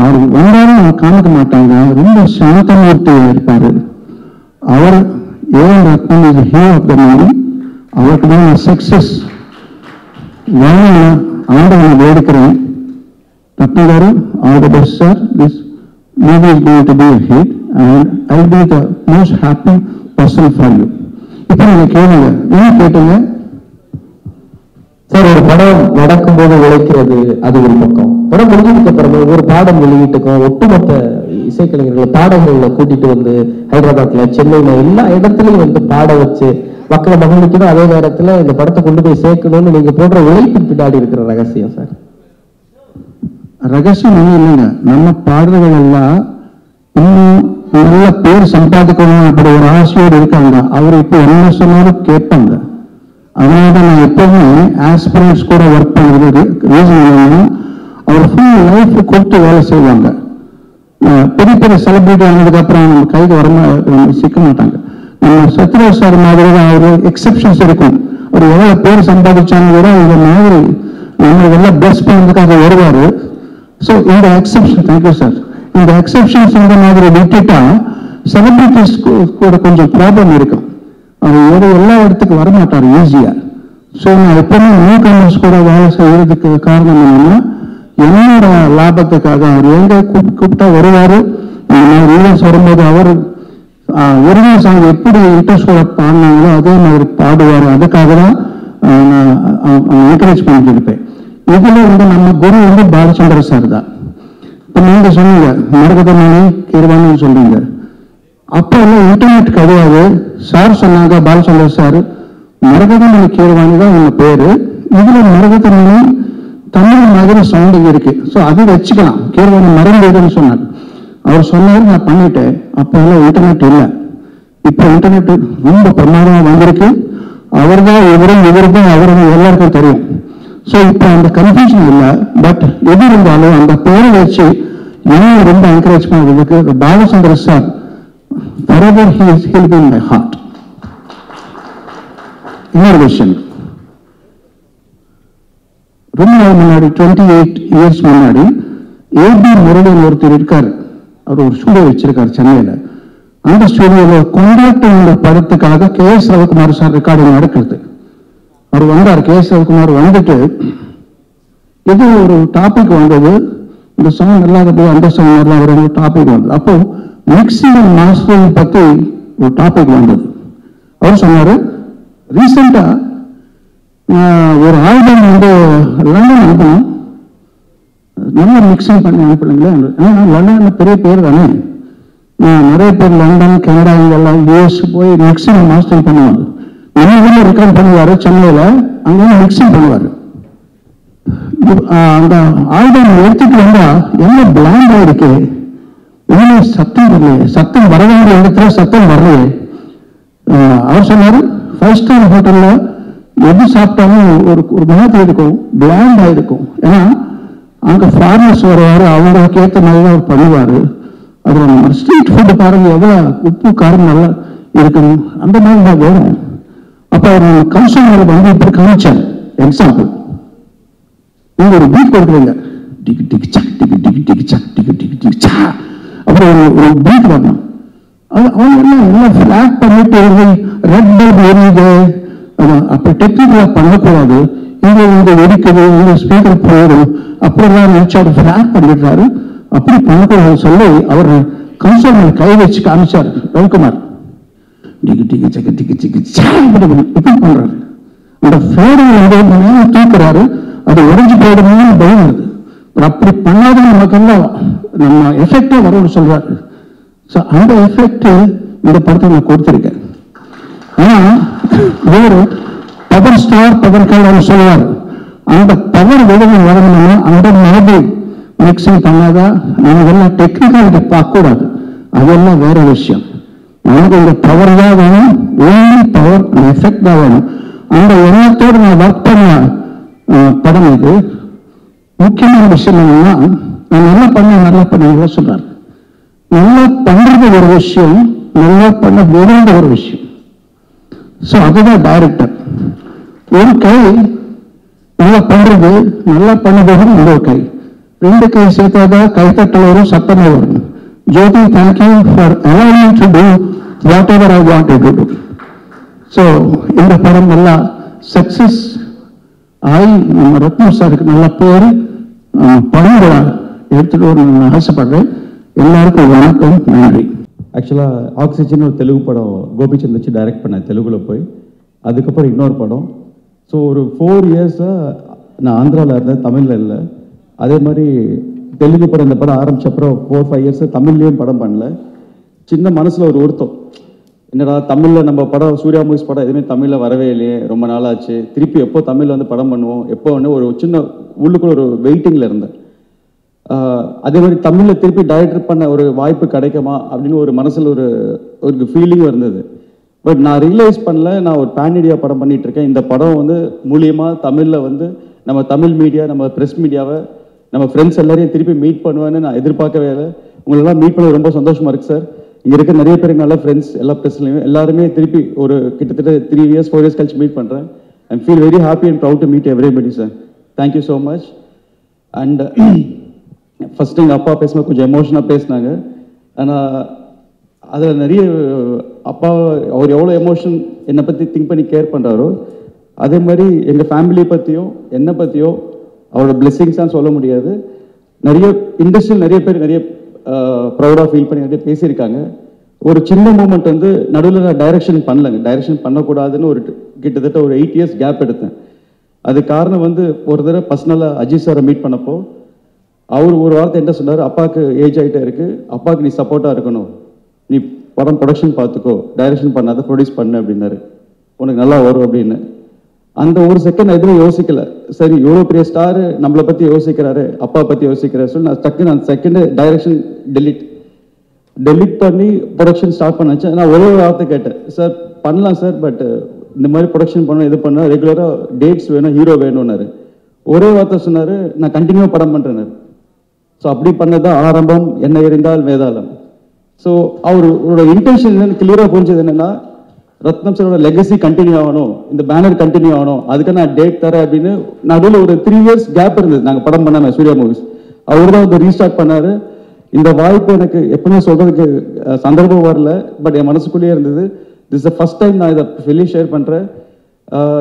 அவர் வந்தாலும் அவர் காமிக்க மாட்டாங்க, ரொம்ப சாந்தமூர்த்தியா இருப்பாரு. அவர் AM Ratnam is hero of the movie. அவருக்கு தான் சக்சஸ் ஆண்டவனை வேடிக்கிறேன். Ratnam garu, all the best sir. This movie is going to be a hit and I will be the most happy person for you. இப்போ நீங்க கேளுங்க, என்ன கேட்டீங்க சார்? ஒரு படம் நடக்கும்போது உழைக்கிறது அது ஒரு பக்கம், படம் முடிஞ்சதுக்கு அப்புறமா ஒரு பாடம் வெளியிட்டுக்கும் ஒட்டுமொத்த இசைக்கலைஞர்களை பாடல்களை கூட்டிட்டு வந்து ஹைதராபாத்ல, சென்னையில எல்லா இடத்துலயும் பாட வச்சு மக்களை மகிழ்விக்கணும். அதே நேரத்துல இந்த படத்தை கொண்டு போய் சேர்க்கணும்னு நீங்க போடுற உழைப்பின் பின்னாடி இருக்கிற ரகசியம் சார்? ரகசியம் ஒன்றும் இல்லைங்க. நம்ம பாடல்கள் எல்லாம் இன்னும் நல்ல பேர் சம்பாதிக்கணும் அப்படி ஒரு ஆசையோடு இருக்காங்க. அவர் இப்போ என்ன சொன்னாலும் கேட்பாங்க. அதனாலதான் நான் எப்பவுமே ஆஸ்பிரன்ஸ் கூட ஒர்க் பண்ணுறது ரீசன் என்னன்னா, அவர் ஃபுல் லைஃப் கொடுத்து வேலை செய்வாங்க. பெரிய பெரிய செலிபிரிட்டி ஆனதுக்கு அப்புறம் நம்ம கைக்கு வர சிக்க மாட்டாங்க. நம்ம சத்யராஜ் சார் மாதிரி தான் அவர் எக்ஸெப்ஷன்ஸ் இருக்கும். அவர் எவ்வளவு பேர் சம்பாதிச்சாங்க கூட இந்த மாதிரி நம்ம எல்லாம் பிளஸ் பண்ணதுக்காக வருவாரு. ஸோ இந்த எக்ஸெப்ஷன், தேங்க்யூ சார், இந்த எக்ஸெப்ஷன்ஸ் இந்த மாதிரி விட்டுட்டா செலிபிரிட்டிஸ் கூட கொஞ்சம் ப்ராப்ளம் இருக்கும். அவர் எல்லா இடத்துக்கு வரமாட்டார் ஈஸியா. ஸோ நான் எப்பவுமே நியூ கமர்ஸ் கூட வேலை செய்யறதுக்கு காரணம் என்னன்னா, என்னோட லாபத்துக்காக அவர் எங்க கூப்பிட்டா வருவாரு. ரீல்ஸ் வரும்போது அவர் ஒரிஜினல் சாங் எப்படி இன்ட்ரெஸ்டோட பாடினாங்களோ அதே மாதிரி பாடுவார். அதுக்காக தான் நான் என்கரேஜ் பண்ணிட்டு இருப்பேன். இதுல நம்ம குரு பாலச்சந்திர சார் தான். இப்ப நீங்க சொன்னீங்க மரகதமணி கீர்வாணின்னு சொல்றீங்க. அப்போ எல்லாம் இன்டர்நெட் கிடையாது. சார் சொன்னாங்க, பாலச்சந்திர சார், மரகதமணி கீர்வாணி தான் உங்க பேரு, இதுல மரகதமணி தமிழ் மாதிரி சவுண்டிங் இருக்கு, ஸோ அது வச்சுக்கலாம், கீர்வாணி மறந்துன்னு சொன்னார். அவர் சொன்னாரு, நான் பண்ணிட்டேன். அப்போ எல்லாம் இன்டர்நெட் இல்லை. இப்போ இன்டர்நெட் ரொம்ப பிரமாதமா வந்திருக்கு. அவர் தான் இவரும் அவரும் எல்லாருக்கும் தெரியும். ஸோ இப்போ அந்த கன்ஃபியூஷன் இல்லை. பட் எது இருந்தாலும் அந்த பேரை வச்சு இன்னும் ரொம்ப என்கரேஜ் பண்ணதுக்கு Balachander sir forever he'll be in my heart. இன்னொரு விஷயம், ரொம்ப முன்னாடி 28 இயர்ஸ் முன்னாடி ஏபி முரளின்னு ஒருத்தர் இருக்காரு. அவர் ஒரு ஸ்டூடியோ வச்சிருக்காரு சென்னையில். அந்த ஸ்டூடியோவில் கொண்டாட்ட படத்துக்காக KS ரவிக்குமார் சார் ரெக்கார்டிங் நடக்கிறது. அவர் வந்தார். KS ரவிக்குமார் வந்துட்டு இது ஒரு டாபிக் வந்தது, இந்த சாங் நல்லா இருக்குது, அந்த சாங் நல்லா ஒரு டாபிக் வந்தது. அப்போ மிக்சிங் அண்ட் மாஸ்டரிங் பற்றி ஒரு டாபிக் வந்தது. அவர் சொன்னார், ரீசெண்டா ஒரு ஆல்பம் வந்து லண்டன் அனுப்பணும், நல்லா மிக்சிங் பண்ணி அனுப்பலைங்களே. ஏன்னா லண்டன் பெரிய பேர் தானே, நிறைய பேர் லண்டன், கனடா, இங்கெல்லாம் US போய் மிக்சிங் மாஸ்டரிங் பண்ணுவாங்க. நம்ம ஊரில் ரெக்கார்ட் பண்ணுவார் சென்னையில், அங்கே மிக்சிங் பண்ணுவார். அந்த ஆல்பம் எடுத்துட்டு வந்தா என்ன பிளாண்டா இருக்கு, என்ன சத்தம் வரலையே, சத்தம் வர வேண்டிய இடத்துல சத்தம் வரலையே. அவர் சொன்னார், 5 ஸ்டார் ஹோட்டல்ல எது சாப்பிட்டாலும் ஒரு மாதிரி இருக்கும், பிளாண்டா இருக்கும். ஏன்னா அங்க ஃபாரினர்ஸ் வருவாரு, அவங்களுக்கு ஏற்ற மாதிரி அவர் பண்ணுவாரு. அது நம்ம ஸ்ட்ரீட் ஃபுட்டு பாருங்க, எவ்வளவு உப்பு காரம் நல்லா இருக்கணும், அந்த மாதிரி தான் வரும். அப்ப அவர் கன்சூமர் வந்து இப்படி காமிச்சார். எக்ஸாம்பிள், நீங்க ஒரு பீட் கொடுக்குறீங்க, டிக்கு டிக்கு சக் டிக்கு டிக்கு டிக்கு சக் டிக்கு டிக்கு டிக்கு சா, அப்புறம் ஒரு பீட் வரணும். அவங்க எல்லாம் ஃபிளாட் பண்ணிட்டு ரெட் பல்ப் எரியுது, அப்ப டெக்னிக்கலா பண்ணக்கூடாது. இங்க இங்க வெடிக்குது, இங்க ஸ்பீக்கர் போயிடும், அப்படிலாம் நினைச்சு அவர் ஃபிளாட் பண்ணிடுறாரு. அப்படி பண்ணக்கூடாது சொல்லி அவர் கன்சோல் கை வச்சு காமிச்சார் ரவிக்குமார். டிக்கு டிக்கு சக்கு டிக்கு டிக்கு சா இப்படி பண்றாரு. அந்த ஃபேரிங் வந்து தூக்குறாரு, அது உடைஞ்சு போயிடும்னு பயம் வருது. அப்படி பண்ணாத நமக்கு எல்லாம் நம்ம எஃபெக்டே வரும்னு சொல்றாரு. அந்த எஃபெக்ட் இந்த படத்தை நான் கொடுத்திருக்கேன். ஆனா வேறு பவர் ஸ்டார் பவர் கலர் சொல்லுவார், அந்த பவர் விடுதலை வரணும்னா அந்த மாதிரி மிக்சிங் பண்ணாதா. நமக்கு எல்லாம் டெக்னிக்கல் பார்க்க கூடாது, அதெல்லாம் வேற விஷயம். நமக்கு இந்த பவர் தான் வேணும், ஓன்லி பவர், எஃபெக்ட் தான் வேணும். அந்த எண்ணத்தோடு நான் ஒர்க் பண்ண படம் இது. முக்கியமான விஷயம் என்னன்னா, நான் நல்லா பண்ண சொல்றாரு. நல்லா பண்றது ஒரு விஷயம், நல்லா பண்ண வேணுங்கிற ஒரு விஷயம். ஸோ அதுதான் டைரக்டர். ஒரு கை நல்லா பண்றது, நல்லா பண்ணது இன்னொரு கை, ரெண்டு கை சேர்த்தாதான் கைத்தட்டல் வரும், சத்தமே வரும். Jyothi, thank you for allowing to do whatever I wanted to do. ஸோ இந்த படம் நல்லா சக்சஸ் ஆகி நம்ம ரத்னம் சாருக்கு நல்ல பேர் படம் எடுத்துட்டு வரணும்னு ஆசைப்படுறேன். எல்லாருக்கும் வணக்கம், நன்றி. ஆக்சுவலாக ஆக்சிஜன் ஒரு தெலுங்கு படம் கோபிச்சந்த் வச்சு டைரக்ட் பண்ணேன் தெலுங்குல போய். அதுக்கப்புறம் இன்னொரு படம். ஸோ ஒரு 4 இயர்ஸாக நான் ஆந்திராவில் இருந்தேன், தமிழில் இல்லை. அதே மாதிரி தெலுங்கு படம் இந்த படம் ஆரம்பிச்சப்பறம் 4-5 இயர்ஸாக தமிழ்லேயும் படம் பண்ணல. சின்ன மனசில் ஒரு வருத்தம், என்னடா தமிழில் நம்ம படம் சூர்யா மூவிஸ் படம் எதுவுமே தமிழில் வரவே இல்லையே, ரொம்ப நாளாச்சு, திருப்பி எப்போ தமிழில் வந்து படம் பண்ணுவோம், எப்போ வந்து ஒரு சின்ன உள்ளுக்குள்ள ஒரு வெயிட்டிங்கில் இருந்தேன். அதே மாதிரி தமிழில் திருப்பி டைரக்டர் பண்ண ஒரு வாய்ப்பு கிடைக்குமா அப்படின்னு ஒரு மனசில் ஒரு ஃபீலிங் இருந்தது. பட் நான் ரியலைஸ் பண்ணல, நான் ஒரு பேன் இண்டியா படம் பண்ணிட்டு இருக்கேன். இந்த படம் வந்து மூலியமாக தமிழில் வந்து நம்ம தமிழ் மீடியா, நம்ம ப்ரெஸ் மீடியாவை, நம்ம ஃப்ரெண்ட்ஸ் எல்லாரையும் திருப்பி மீட் பண்ணுவேன்னு நான் எதிர்பார்க்கவே இல்லை. உங்களெல்லாம் மீட் பண்ண ரொம்ப சந்தோஷமாக இருக்குது சார். இங்கே இருக்க நிறைய பேருக்கு நல்ல ஃப்ரெண்ட்ஸ், எல்லா ப்ரெஸ்லையும் எல்லாருமே திருப்பி ஒரு கிட்டத்தட்ட 3 இயர்ஸ் 4 இயர்ஸ் கழிச்சு மீட் பண்ணுறேன். I feel very happy and proud to meet everybody sir. Thank you so much. And first எங்கள் அப்பா பேசும்போது கொஞ்சம் எமோஷனாக பேசினாங்க. ஆனால் அதில் நிறைய அப்பா அவர் எவ்வளோ எமோஷன் என்னை பற்றி திங்க் பண்ணி கேர் பண்ணுறாரோ, அதே மாதிரி எங்கள் ஃபேமிலியை பற்றியும் என்னை பற்றியோ அவரோட பிளெஸிங்ஸான்னு சொல்ல முடியாது. நிறைய இண்டஸ்ட்ரியில் நிறைய பேர் நிறைய ப்ரௌடாக ஃபீல் பண்ணி நிறைய பேசியிருக்காங்க. ஒரு சின்ன மூமெண்ட் வந்து நடுவில் நான் டைரக்ஷன் பண்ணலைங்க, டைரக்ஷன் பண்ணக்கூடாதுன்னு கிட்டத்தட்ட ஒரு 8 இயர்ஸ் கேப் எடுத்தேன். அது காரணம் வந்து ஒரு தடவை பர்சனலாக அஜித் சாரை மீட் பண்ணப்போ அவர் ஒரு வார்த்தை என்ன சொன்னார், அப்பாவுக்கு ஏஜ் ஆகிட்டே இருக்கு, அப்பாவுக்கு நீ சப்போர்ட்டாக இருக்கணும், நீ படம் ப்ரொடக்ஷன் பார்த்துக்கோ, டைரக்ஷன் பண்ணாத ப்ரொடியூஸ் பண்ணு அப்படின்னாரு, உனக்கு நல்லா வரும் அப்படின்னு. அந்த ஒரு செகண்ட் எதுவும் யோசிக்கல, சரி எவ்வளோ பெரிய ஸ்டார் நம்மளை பற்றி யோசிக்கிறாரு, அப்பா பற்றி யோசிக்கிறாரு சொல்லி நான் டக்குன்னு அந்த செகண்டு டைரக்ஷன் டெலிட் பண்ணி ப்ரொடக்ஷன் ஸ்டார்ட் பண்ணாச்சு. நான் ஒரே வார்த்தை கேட்டேன், சார் பண்ணலாம் சார், பட் இந்த மாதிரி ப்ரொடக்ஷன் பண்ண இது பண்ண ரெகுலராக டேட்ஸ் வேணும், ஹீரோ வேணும்னாரு. ஒரே வார்த்தை சொன்னார், நான் கண்டினியூவாக படம் பண்ணுறேன். ஸோ அப்படி பண்ணதான் ஆரம்பம், என்ன எறிந்தால் வேதாளம். ஸோ அவரோட இன்டென்ஷன் என்னன்னு கிளியராக புரிஞ்சது என்னன்னா, ரத்னம் சாரோட லெகசி கண்டினியூ ஆகணும், இந்த பேனர் கண்டினியூ ஆகணும், அதுக்கு நான் டேட் தரேன் அப்படின்னு. நடுவில் ஒரு 3 years கேப் இருந்தது நாங்கள் படம் பண்ணாமல், சூர்யா மூவிஸ். அவர் தான் வந்து ரீஸ்டார்ட் பண்ணாரு. இந்த வாய்ப்பு எனக்கு எப்பவுமே சொல்றதுக்கு சந்தர்ப்பம் வரல, பட் என் மனசுக்குள்ளேயே இருந்தது. திஸ் த ஃபர்ஸ்ட் டைம் நான் இதை வெளியே ஷேர் பண்ணுறேன்.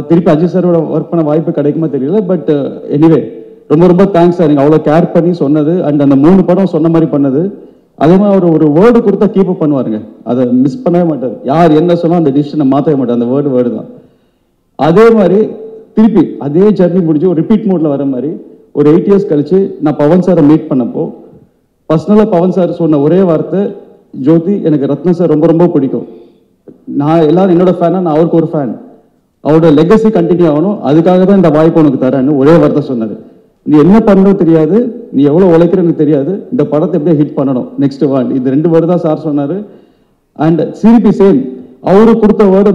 திருப்பி அஜித் சாரோட ஒர்க் பண்ண வாய்ப்பு கிடைக்குமா தெரியல, பட் எனிவே ரொம்ப ரொம்ப தேங்க்ஸ் சார். நீங்கள் அவ்வளோ கேர் பண்ணி சொன்னது அண்ட் அந்த 3 படம் சொன்ன மாதிரி பண்ணது. அதே மாதிரி அவர் ஒரு வேர்டு கொடுத்தா கீப் அப் பண்ணுவாருங்க, அதை மிஸ் பண்ணவே மாட்டார். யார் என்ன சொன்னால் அந்த டிசிஷனை மாற்றவே மாட்டார், அந்த வேர்டு தான். அதே மாதிரி திருப்பி அதே ஜர்னி முடிஞ்சு ஒரு ரிப்பீட் மோட்ல வர மாதிரி ஒரு 8 years கழிச்சு நான் பவன் சாரை மீட் பண்ணப்போ பர்சனலாக பவன் சார் சொன்ன ஒரே வார்த்தை, ஜோதி எனக்கு ரத்னம் சார் ரொம்ப ரொம்ப பிடிக்கும், நான் எல்லாரும் என்னோட ஃபேனா, நான் அவருக்கு ஒரு ஃபேன், அவரோட லெகசி கண்டினியூ ஆகணும், அதுக்காக தான் இந்த வாய்ப்பு உனக்கு தரேன்னு ஒரே வார்த்தை சொன்னார். நீ என்ன பண்ணணும் தெரியாது, நீ எவ்வளோ உழைக்கிறன்னு தெரியாது, இந்த படத்தை எப்படியே ஹிட் பண்ணணும், நெக்ஸ்ட் வேர்ட், இது 2 வேர்டு தான் சார் சொன்னார். அண்ட் சிரிப்பி சேம், அவரு கொடுத்த வேர்டு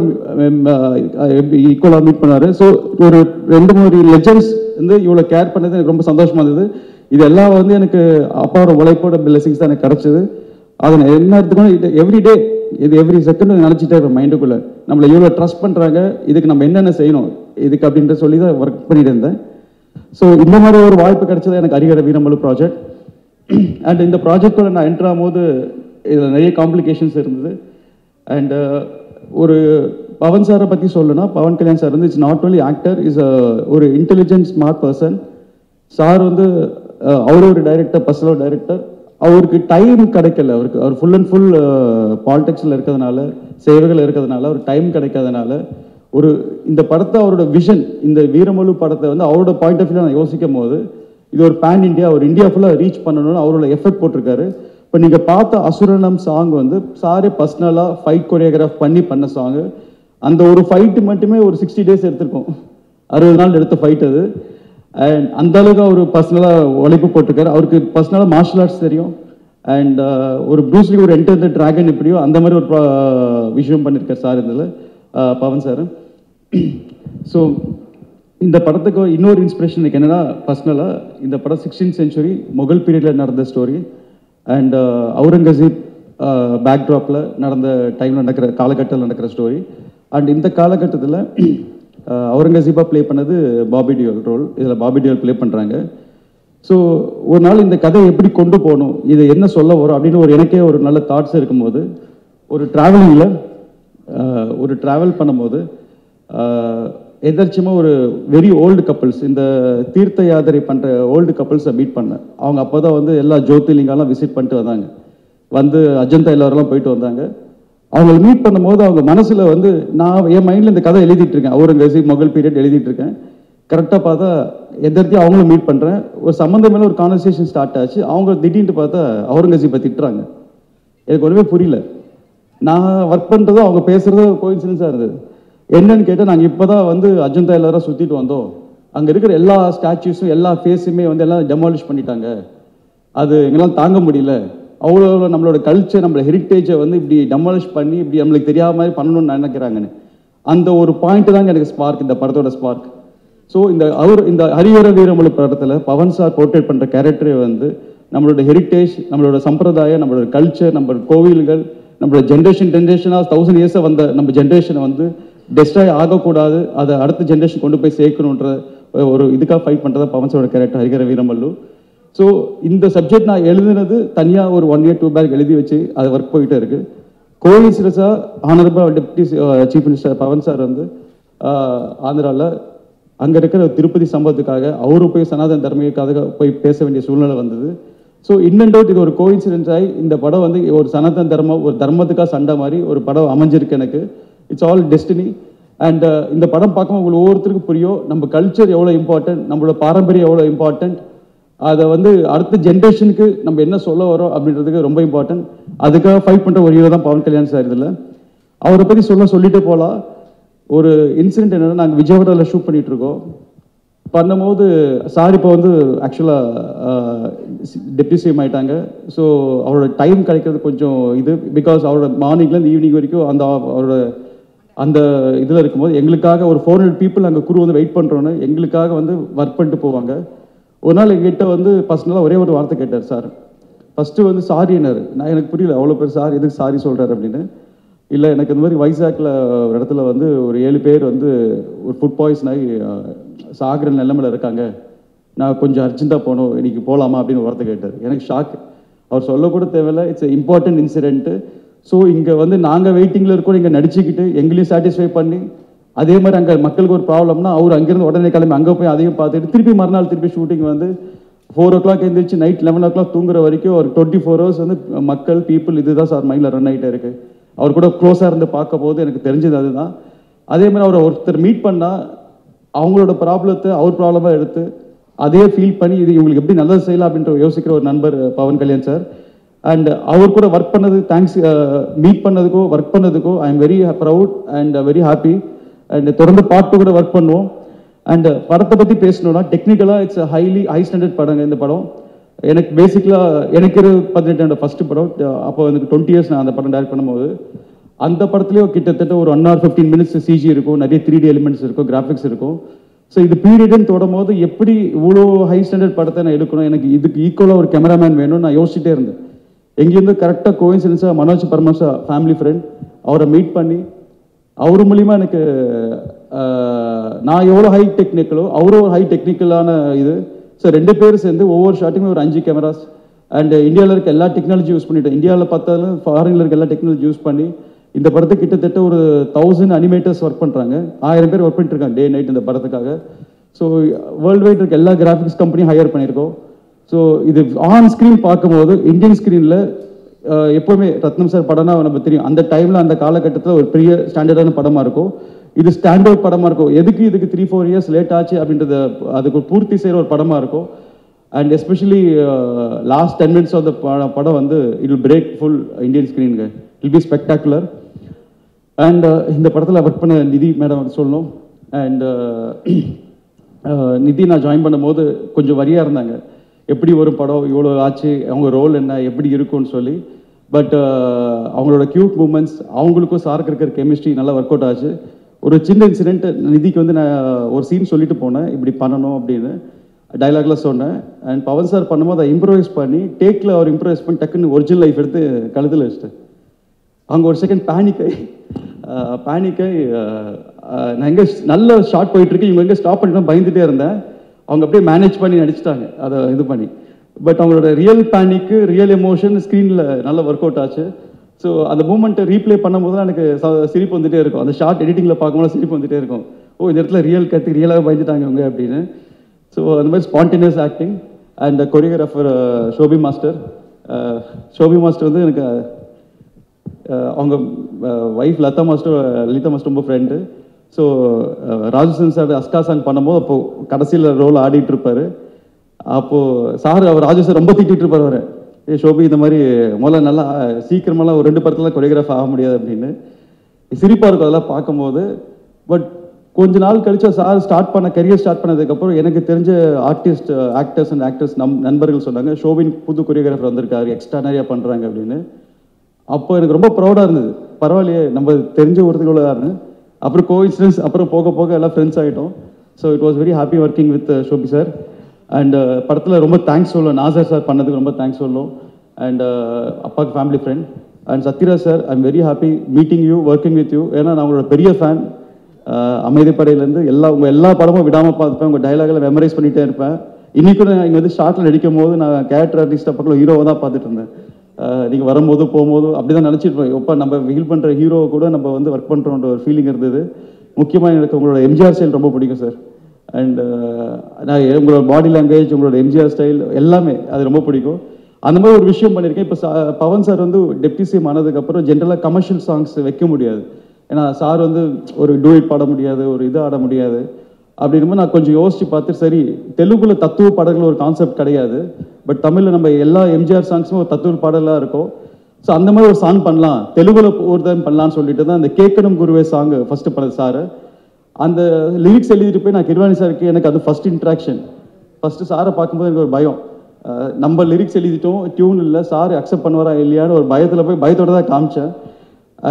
ஈக்குவலாக மீட் பண்ணாரு. ஸோ ஒரு 2-3 லெஜெண்ட்ஸ் வந்து இவ்வளோ கேர் பண்ணது எனக்கு ரொம்ப சந்தோஷமா இருந்தது. இது எல்லாம் வந்து எனக்கு அப்பாவோட உழைப்போட பிளெஸிங்ஸ் தான் எனக்கு கிடைச்சது. அதை நான் என்ன எடுத்துக்கணும், எவ்ரிடே இது எவ்ரி செகண்ட் நினச்சிட்டே இருப்பேன் மைண்டுக்குள்ளே, நம்மளை இவ்வளோ ட்ரஸ்ட் பண்ணுறாங்க, இதுக்கு நம்ம என்னென்ன செய்யணும் இதுக்கு அப்படின்ற சொல்லி தான் ஒர்க் பண்ணிட்டு இருந்தேன். ஸோ இந்த மாதிரி ஒரு வாய்ப்பு கிடைச்சது எனக்கு ஹரிஹர வீரமலு ப்ராஜெக்ட். அண்ட் இந்த ப்ராஜெக்டோட நான் என்ட்ரு ஆகும்போது இதில் நிறைய காம்ப்ளிகேஷன்ஸ் இருந்தது. அண்ட் ஒரு பவன் சாரை பற்றி சொல்லணும்னா, பவன் கல்யாண் சார் வந்து it's not only actor, is ஒரு இன்டெலிஜென்ட் ஸ்மார்ட் பர்சன். சார் வந்து அவர் ஒரு டைரக்டர், பர்சனல் டைரக்டர். அவருக்கு டைம் கிடைக்கல, அவர் ஃபுல் அண்ட் ஃபுல் பாலிடிக்ஸில் இருக்கிறதுனால, சேவைகள் இருக்கிறதுனால அவர் டைம் கிடைக்காதனால ஒரு இந்த படத்தை அவரோட விஷன், இந்த வீரமலு படத்தை வந்து அவரோட பாயிண்ட் ஆஃப் வியூ நான் யோசிக்கும் போது இது ஒரு பேன் இண்டியா, ஒரு இந்தியா ஃபுல்லாக ரீச் பண்ணணும்னு அவரோட எஃபெக்ட் போட்டிருக்காரு. இப்போ நீங்கள் பார்த்த அசுரனம் சாங் வந்து சாரே பர்சனலாக ஃபைட் கொரியோகிராஃப் பண்ண சாங்கு. அந்த ஒரு ஃபைட்டு மட்டுமே ஒரு 60 days எடுத்திருக்கோம், 60 நாள் எடுத்த ஃபைட் அது. அண்ட் அந்த அளவுக்கு அவர் பர்சனலாக உழைப்பு போட்டிருக்காரு. அவருக்கு பர்சனலாக மார்ஷல் ஆர்ட்ஸ் தெரியும். அண்ட் ஒரு ப்ரூஸ்லி ஒரு என்டர் த டிராகன் எப்படியோ அந்த மாதிரி ஒரு விஷயம் பண்ணியிருக்கார் சார் இதில், பவன் சார். ஸோ இந்த படத்துக்கு இன்னொரு இன்ஸ்பிரேஷன் எனக்கு என்னன்னா, பர்சனலாக இந்த படம் 16th century முகல் பீரியடில் நடந்த ஸ்டோரி. அண்ட் அவுரங்கசீப் பேக்ட்ராப்பில் நடந்த டைமில் நடக்கிற காலகட்டத்தில் நடக்கிற ஸ்டோரி. அண்ட் இந்த காலகட்டத்தில் அவுரங்கசீபாக ப்ளே பண்ணது பாபி டியோல் ரோல், இதில் பாபி டியோல் ப்ளே பண்ணுறாங்க. ஸோ ஒரு நாள் இந்த கதையை எப்படி கொண்டு போகணும், இதை என்ன சொல்ல வரும் அப்படின்னு எனக்கே ஒரு நல்ல தாட்ஸ் இருக்கும்போது, ஒரு ட்ராவல் பண்ணும்போது எதாச்சுமா ஒரு வெரி ஓல்டு கப்பிள்ஸ், இந்த தீர்த்த யாத்திரை பண்ணுற ஓல்டு கப்பிள்ஸை மீட் பண்ணேன். அவங்க அப்போ தான் வந்து எல்லா ஜோதிர்லிங்கெல்லாம் விசிட் பண்ணிட்டு வந்தாங்க, வந்து அஜந்தா எல்லாரெல்லாம் போயிட்டு வந்தாங்க. அவங்களை மீட் பண்ணும்போது அவங்க மனசில் வந்து நான் என் மைண்டில் இந்த கதை எழுதிட்டு இருக்கேன், அவுரங்கசீப் முகல் பீரியட் எழுதிட்டு இருக்கேன். கரெக்டாக பார்த்தா எதிர்த்து அவங்களும் மீட் பண்ணுறேன், ஒரு சம்மந்தம் மேலே ஒரு கான்வர்சேஷன் ஸ்டார்ட் ஆச்சு. அவங்க திடீர்னு பார்த்தா அவுரங்கசீப்பை திட்டுறாங்க. எனக்கு ஒன்றுமே புரியல. நான் ஒர்க் பண்ணுறதும் அவங்க பேசுகிறதும் கோயின்சிடன்ஸாக இருந்தது. என்னன்னு கேட்டால், நாங்கள் இப்போ தான் வந்து அஜந்தா எல்லாரும் சுற்றிட்டு வந்தோம், அங்கே இருக்கிற எல்லா ஸ்டாச்சுஸும் எல்லா ஃபேஸுமே வந்து எல்லாம் டெமாலிஷ் பண்ணிட்டாங்க, அது எங்களால் தாங்க முடியல, அவ்வளோ நம்மளோட கல்ச்சர், நம்மளோட ஹெரிட்டேஜை வந்து இப்படி டெமாலிஷ் பண்ணி இப்படி நம்மளுக்கு தெரியாத மாதிரி பண்ணணும்னு நினைக்கிறாங்கன்னு. அந்த ஒரு பாயிண்ட் தாங்க எனக்கு ஸ்பார்க், இந்த படத்தோட ஸ்பார்க். ஸோ இந்த ஹரிஹர வீரமலு படத்தில் பவன் சார் போர்ட்ரேட் பண்ணுற கேரக்டரே வந்து நம்மளோட ஹெரிட்டேஜ், நம்மளோட சம்பிரதாயம், நம்மளோட கல்ச்சர், நம்மளோட கோவில்கள், நம்மளோட ஜென்ரேஷனாக 1000 years வந்த நம்ம ஜென்ரேஷனை வந்து டெஸ்ட்ராய் ஆகக்கூடாது, அதை அடுத்த ஜென்ரேஷன் கொண்டு போய் சேர்க்கணுன்ற ஒரு இதுக்காக ஃபைட் பண்ணுறதா பவன் சாரோட கேரக்டர் ஹரிஹர வீரமல்லு. ஸோ இந்த சப்ஜெக்ட் நான் எழுதுனது தனியாக ஒரு 1 year 2 back எழுதி வச்சு அது ஒர்க் போயிட்டே இருக்கு. கோயின்சிடன்ஸாக honourable deputy chief minister Pawan sir வந்து ஆந்திராவில் அங்கே இருக்கிற திருப்பதி சம்பவத்துக்காக அவரும் போய் சனாதன தர்மிக்காக போய் பேச வேண்டிய சூழ்நிலை வந்தது. ஸோ இன் அண்ட் அவுட் இது ஒரு கோயின்சிடன்ஸ் ஆகி இந்த படம் வந்து ஒரு சனாதன தர்மம், ஒரு தர்மத்துக்காக சண்டை மாதிரி ஒரு படம் அமைஞ்சிருக்கு எனக்கு. It's all destiny. அண்ட் இந்த படம் பார்க்கும்போது உங்களுக்கு ஒவ்வொருத்தருக்கும் புரியும் நம்ம கல்ச்சர் எவ்வளோ இம்பார்ட்டன்ட், நம்மளோட பாரம்பரியம் எவ்வளோ இம்பார்ட்டன்ட், அதை வந்து அடுத்த ஜென்ரேஷனுக்கு நம்ம என்ன சொல்ல வரோம் அப்படின்றதுக்கு ரொம்ப இம்பார்ட்டன்ட். அதுக்காக ஃபைட் பண்ணுற ஒரு ஹீரோ தான் பவன் கல்யாண் சார். இதில் அவரை பற்றி சொல்லிட்டே போகலாம். ஒரு இன்சிடென்ட் என்னென்னா, நாங்கள் விஜயவாடாவில் ஷூட் பண்ணிகிட்டு இருக்கோம். பண்ணும்போது சார் இப்போ வந்து ஆக்சுவலாக டெப்டி சிஎம் ஆகிட்டாங்க. ஸோ அவரோட டைம் கிடைக்கிறது கொஞ்சம் இது, பிகாஸ் அவரோட மார்னிங்லேருந்து ஈவினிங் வரைக்கும் அவரோட அந்த இதில் இருக்கும்போது எங்களுக்காக ஒரு 400 people அங்கே குரு வந்து வெயிட் பண்ணுறோன்னு எங்களுக்காக வந்து ஒர்க் பண்ணிட்டு போவாங்க. ஒரு நாள் எங்கிட்ட வந்து பர்சனலாக ஒரே ஒரு வார்த்தை கேட்டார் சார். ஃபஸ்ட்டு வந்து சாரின்னாரு. நான் எனக்கு புரியல, அவ்வளோ பேர் சார் எதுக்கு சாரி சொல்கிறார் அப்படின்னு. இல்லை, எனக்கு இந்த மாதிரி வைசாக்கில் ஒரு இடத்துல வந்து ஒரு 7 பேர் வந்து ஒரு ஃபுட் பாய்சன் ஆகி சாகிற நிலைமையில் இருக்காங்க, நான் கொஞ்சம் அர்ஜென்ட்டாக போகணும், இன்னைக்கு போகலாமா அப்படின்னு வார்த்தை கேட்டார். எனக்கு ஷாக். அவர் சொல்லக்கூட தேவையில்லை, இட்ஸ் இம்பார்ட்டன்ட் இன்சிடென்ட்டு. ஸோ இங்கே வந்து நாங்கள் வெயிட்டிங்கில் இருக்கோம், இங்கே நடிச்சுக்கிட்டு எங்களையும் சாட்டிஸ்ஃபை பண்ணி, அதே மாதிரி அங்கே மக்களுக்கு ஒரு ப்ராப்ளம்னா அவர் அங்கேருந்து உடனே கிளம்பி அங்கே போய் அதையும் பார்த்துட்டு திருப்பி மறுநாள் திருப்பி ஷூட்டிங் வந்து 4 o'clock எழுந்திரிச்சு நைட் 11 o'clock தூங்குற வரைக்கும் ஒரு 24 hours வந்து மக்கள் பீப்புள் இதுதான் சார் மைண்டில் ரன் ஆகிட்டே இருக்கு. அவர் கூட க்ளோஸாக இருந்து பார்க்க போது எனக்கு தெரிஞ்சது அதுதான். அதே மாதிரி அவரை ஒருத்தர் மீட் பண்ணால் அவங்களோட ப்ராப்ளத்தை அவர் ப்ராப்ளமாக எடுத்து அதே ஃபீல் பண்ணி இது இவங்களுக்கு எப்படி நல்லது செய்யலாம் அப்படின்ற யோசிக்கிற ஒரு நண்பர் பவன் கல்யாண் சார். அண்ட் அவர் கூட ஒர்க் பண்ணது, தேங்க்ஸ், மீட் பண்ணதுக்கோ ஒர்க் பண்ணதுக்கோ I am very proud and very happy. And தொடர்ந்து பாட்டு கூட ஒர்க் பண்ணுவோம். அண்ட் படத்தை பற்றி பேசணும்னா டெக்னிக்கலாக இட்ஸ் ஹை ஸ்டாண்டர்ட் படங்க இந்த படம். எனக்கு பேசிக்கலாக எனக்கு 18 ஃபஸ்ட்டு படம். அப்போ எனக்கு 20 years நான் அந்த படம் டைரக்ட் பண்ணும்போது அந்த படத்துலேயும் கிட்டத்தட்ட ஒரு 1 hour 15 minutes சிஜி இருக்கும், நிறைய 3D எலிமெண்ட்ஸ் இருக்கும், கிராஃபிக்ஸ் இருக்கும். ஸோ இது பீரியடுன்னு தொடும் போது எப்படி இவ்வளோ ஹை ஸ்டாண்டர்ட் படத்தை நான் எடுக்கணும், எனக்கு இதுக்கு ஈக்குவலாக ஒரு கேமராமேன் வேணும்னு நான் யோசிச்சுட்டே இருந்தேன். எங்கேருந்து கரெக்டாக கோயின்சிடன்ஸாக மனோஜ் பரமசா ஃபேமிலி ஃப்ரெண்ட் அவரை மீட் பண்ணி அவர் மூலிமா எனக்கு நான் எவ்வளோ ஹை டெக்னிக்கலோ அவரும் ஒரு ஹை டெக்னிக்கலான இது. ஸோ 2 பேரும் சேர்ந்து ஒவ்வொரு ஷாட்டுமே ஒரு 5 கேமராஸ் அண்ட் இந்தியாவில் இருக்க எல்லா டெக்னாலஜி யூஸ் பண்ணிட்டோம். இந்தியாவில் பார்த்தாலும் ஃபாரினில் இருக்க எல்லா டெக்னாலஜி யூஸ் பண்ணி இந்த படத்துக்கு கிட்டத்தட்ட ஒரு 1000 அனிமேட்டர்ஸ் ஒர்க் பண்ணுறாங்க, 1000 பேர் ஒர்க் பண்ணிட்டு இருக்காங்க டே நைட் இந்த படத்துக்காக. ஸோ வேர்ல்டு வைட் இருக்க எல்லா கிராஃபிக்ஸ் கம்பெனியும் ஹையர் பண்ணியிருக்கோம். ஸோ இது ஆன் ஸ்க்ரீன் பார்க்கும்போது இந்தியன் ஸ்க்ரீனில் எப்போவுமே ரத்னம் சார் படம்னா நம்ம தெரியும், அந்த டைமில் அந்த காலகட்டத்தில் ஒரு பெரிய ஸ்டாண்டர்டான படமாக இருக்கும். இது ஸ்டாண்டர்ட் படமாக இருக்கும். எதுக்கு இதுக்கு 3-4 years லேட் ஆச்சு அப்படின்றத அதுக்கு பூர்த்தி செய்கிற ஒரு படமாக இருக்கும். And especially last 10 minutes of the படம் வந்து it will break full Indian ஸ்க்ரீனுங்க, இல் பி ஸ்பெக்டாகுலர். அண்ட் இந்த படத்தில் ஒர்க் பண்ண நிதி மேடம் சொல்லணும். அண்ட் நிதி நான் ஜாயின் பண்ணும்போது கொஞ்சம் வரியாக இருந்தாங்க, எப்படி ஒரு படம் இவ்வளோ ஆச்சு, அவங்க ரோல் என்ன எப்படி இருக்கும்னு சொல்லி. பட் அவங்களோட க்யூட் மூமெண்ட்ஸ், அவங்களுக்கும் சாருக்கு இருக்கிற கெமிஸ்ட்ரி நல்லா ஒர்க் அவுட் ஆச்சு. ஒரு சின்ன இன்சிடென்ட், நிதிக்கு வந்து நான் ஒரு சீன் சொல்லிட்டு போனேன், இப்படி பண்ணணும் அப்படின்னு டைலாக்லாம் சொன்னேன். அண்ட் பவன் சார் பண்ணும்போது அதை இம்ப்ரோவைஸ் பண்ணி டேக்கில் அவர் இம்ப்ரோவைஸ் பண்ணி டக்குன்னு ஒரிஜினல் லைஃப் எடுத்து கழுத்தில் வச்சுட்டேன். அவங்க ஒரு செகண்ட் பேனிக்காய் நான் எங்கே நல்ல ஷார்ட் போயிட்டுருக்கு, இவங்க எங்கே ஸ்டாப் பண்ணிட்டு பயந்துகிட்டே இருந்தேன். அவங்க அப்படியே மேனேஜ் பண்ணி நடிச்சிட்டாங்க அதை இது பண்ணி. பட் அவங்களோட ரியல் பேனிக்கு ரியல் எமோஷன் ஸ்க்ரீனில் நல்லா ஒர்க் அவுட் ஆச்சு. ஸோ அந்த மூமெண்ட்டை ரீப்ளே பண்ணும்போது தான் எனக்கு சிரிப்பு வந்துகிட்டே இருக்கும். அந்த ஷார்ட் எடிட்டிங்கில் பார்க்கும்போது சிரிப்பு வந்துகிட்டே இருக்கும். ஓ, இந்த இடத்துல ரியல் கற்று ரியலாக பயந்துட்டாங்க இவங்க அப்படின்னு. ஸோ அந்த மாதிரி spontaneous acting. And choreographer Shobi master வந்து எனக்கு அவங்க ஒய்ஃப் லலிதா மாஸ்டர் ரொம்ப ஃப்ரெண்டு. ஸோ ராஜசன் சார் அஸ்கா சாங் பண்ணும்போது அப்போது கடைசியில் ரோல் ஆடிட்டு இருப்பார். அப்போது சார் அவர் ராஜு சார் ரொம்ப திட்டிகிட்டு இருப்பார் அவரை, ஷோபி இந்த மாதிரி முதல்ல நல்லா சீக்கிரமெல்லாம் ஒரு 2 படத்தில் கொரியோகிராஃப் ஆக முடியாது அப்படின்னு. சிரிப்பாக இருக்கும் அதெல்லாம் பார்க்கும்போது. பட் கொஞ்ச நாள் கழிச்சு சார் கரியர் ஸ்டார்ட் பண்ணதுக்கப்புறம் எனக்கு தெரிஞ்ச ஆக்டர்ஸ் அண்ட் ஆக்டர்ஸ் நண்பர்கள் சொன்னாங்க, ஷோபின் புது கொரியோகிராஃபர் வந்திருக்காரு, எக்ஸ்ட்ரானரியாக பண்ணுறாங்க அப்படின்னு. அப்போ எனக்கு ரொம்ப ப்ரௌடாக இருந்தது, பரவாயில்லையே நம்ம தெரிஞ்ச ஒருத்தர்களாருன்னு. அப்புறம் கோஇன்சிடன்ஸ், அப்புறம் போக போக எல்லாம் ஃப்ரெண்ட்ஸ் ஆகிட்டோம். So it was very happy working with Shobi sir. And படத்தில் ரொம்ப தேங்க்ஸ் சொல்லணும், நாசர் சார் பண்ணதுக்கு ரொம்ப தேங்க்ஸ் சொல்லணும். அண்ட் அப்பாவுக்கு family friend. And Sathyaraj sir, I am very happy meeting you, working with you. ஏன்னா நான் உங்களோட பெரிய ஃபேன். அமைதிப்படையிலேருந்து உங்கள் எல்லா படமும் விடாமல் பார்த்துப்பேன், உங்கள் டைலாகில் மெமரைஸ் பண்ணிகிட்டே இருப்பேன். இன்றைக்கும் நான் இங்கே வந்து ஷார்ட்டில் நடிக்கும் போது நான் கேரக்டர் ஆர்டிஸ்ட்டாக பக்கம் ஹீரோவை தான் பார்த்துட்டு இருந்தேன். நீங்கள் வரும்போது போகும்போது அப்படி தான் நினச்சிட்டு எப்போ நம்ம ஃபீல் பண்ணுற ஹீரோவை கூட நம்ம வந்து ஒர்க் பண்ணுறோன்ற ஒரு ஃபீலிங் இருந்தது. முக்கியமாக எனக்கு உங்களோட எம்ஜிஆர் ஸ்டைல் ரொம்ப பிடிக்கும் சார். அண்ட் நான் உங்களோட பாடி லாங்குவேஜ், உங்களோட எம்ஜிஆர் ஸ்டைல் எல்லாமே அது ரொம்ப பிடிக்கும். அந்த மாதிரி ஒரு விஷயம் பண்ணியிருக்கேன். இப்போ பவன் சார் வந்து டெப்டி சிஎம் ஆனதுக்கப்புறம் ஜென்ரலாக கமர்ஷியல் சாங்ஸ் வைக்க முடியாது, ஏன்னா சார் வந்து ஒரு டூயட் பாட முடியாது, ஒரு இது ஆட முடியாது. அப்படின்னும் நான் கொஞ்சம் யோசிச்சு பார்த்து, சரி தெலுங்குல தத்துவ பாடல்கள் ஒரு கான்செப்ட் கிடையாது, பட் தமிழில் நம்ம எல்லா எம்ஜிஆர் சாங்ஸும் ஒரு தத்துவ பாடலாக இருக்கும். ஸோ அந்த மாதிரி ஒரு சாங் பண்ணலாம், தெலுங்குல ஒரு தான் பண்ணலான்னு சொல்லிட்டு தான் அந்த கேட்கணும் குருவே சாங் ஃபஸ்ட்டு பண்ணது சார். அந்த லிரிக்ஸ் எழுதிட்டு போய் நான் கிர்வாணி சாருக்கு எனக்கு அது ஃபஸ்ட் இன்ட்ராக்ஷன். ஃபஸ்ட்டு சாரை பார்க்கும்போது எனக்கு ஒரு பயம், நம்ம லிரிக்ஸ் எழுதிட்டோம், டியூன் இல்லை, சார் அக்செப்ட் பண்ணுவாரா இல்லையான்னு ஒரு பயத்தில் போய் பயத்தோடு தான் காமிச்சேன்.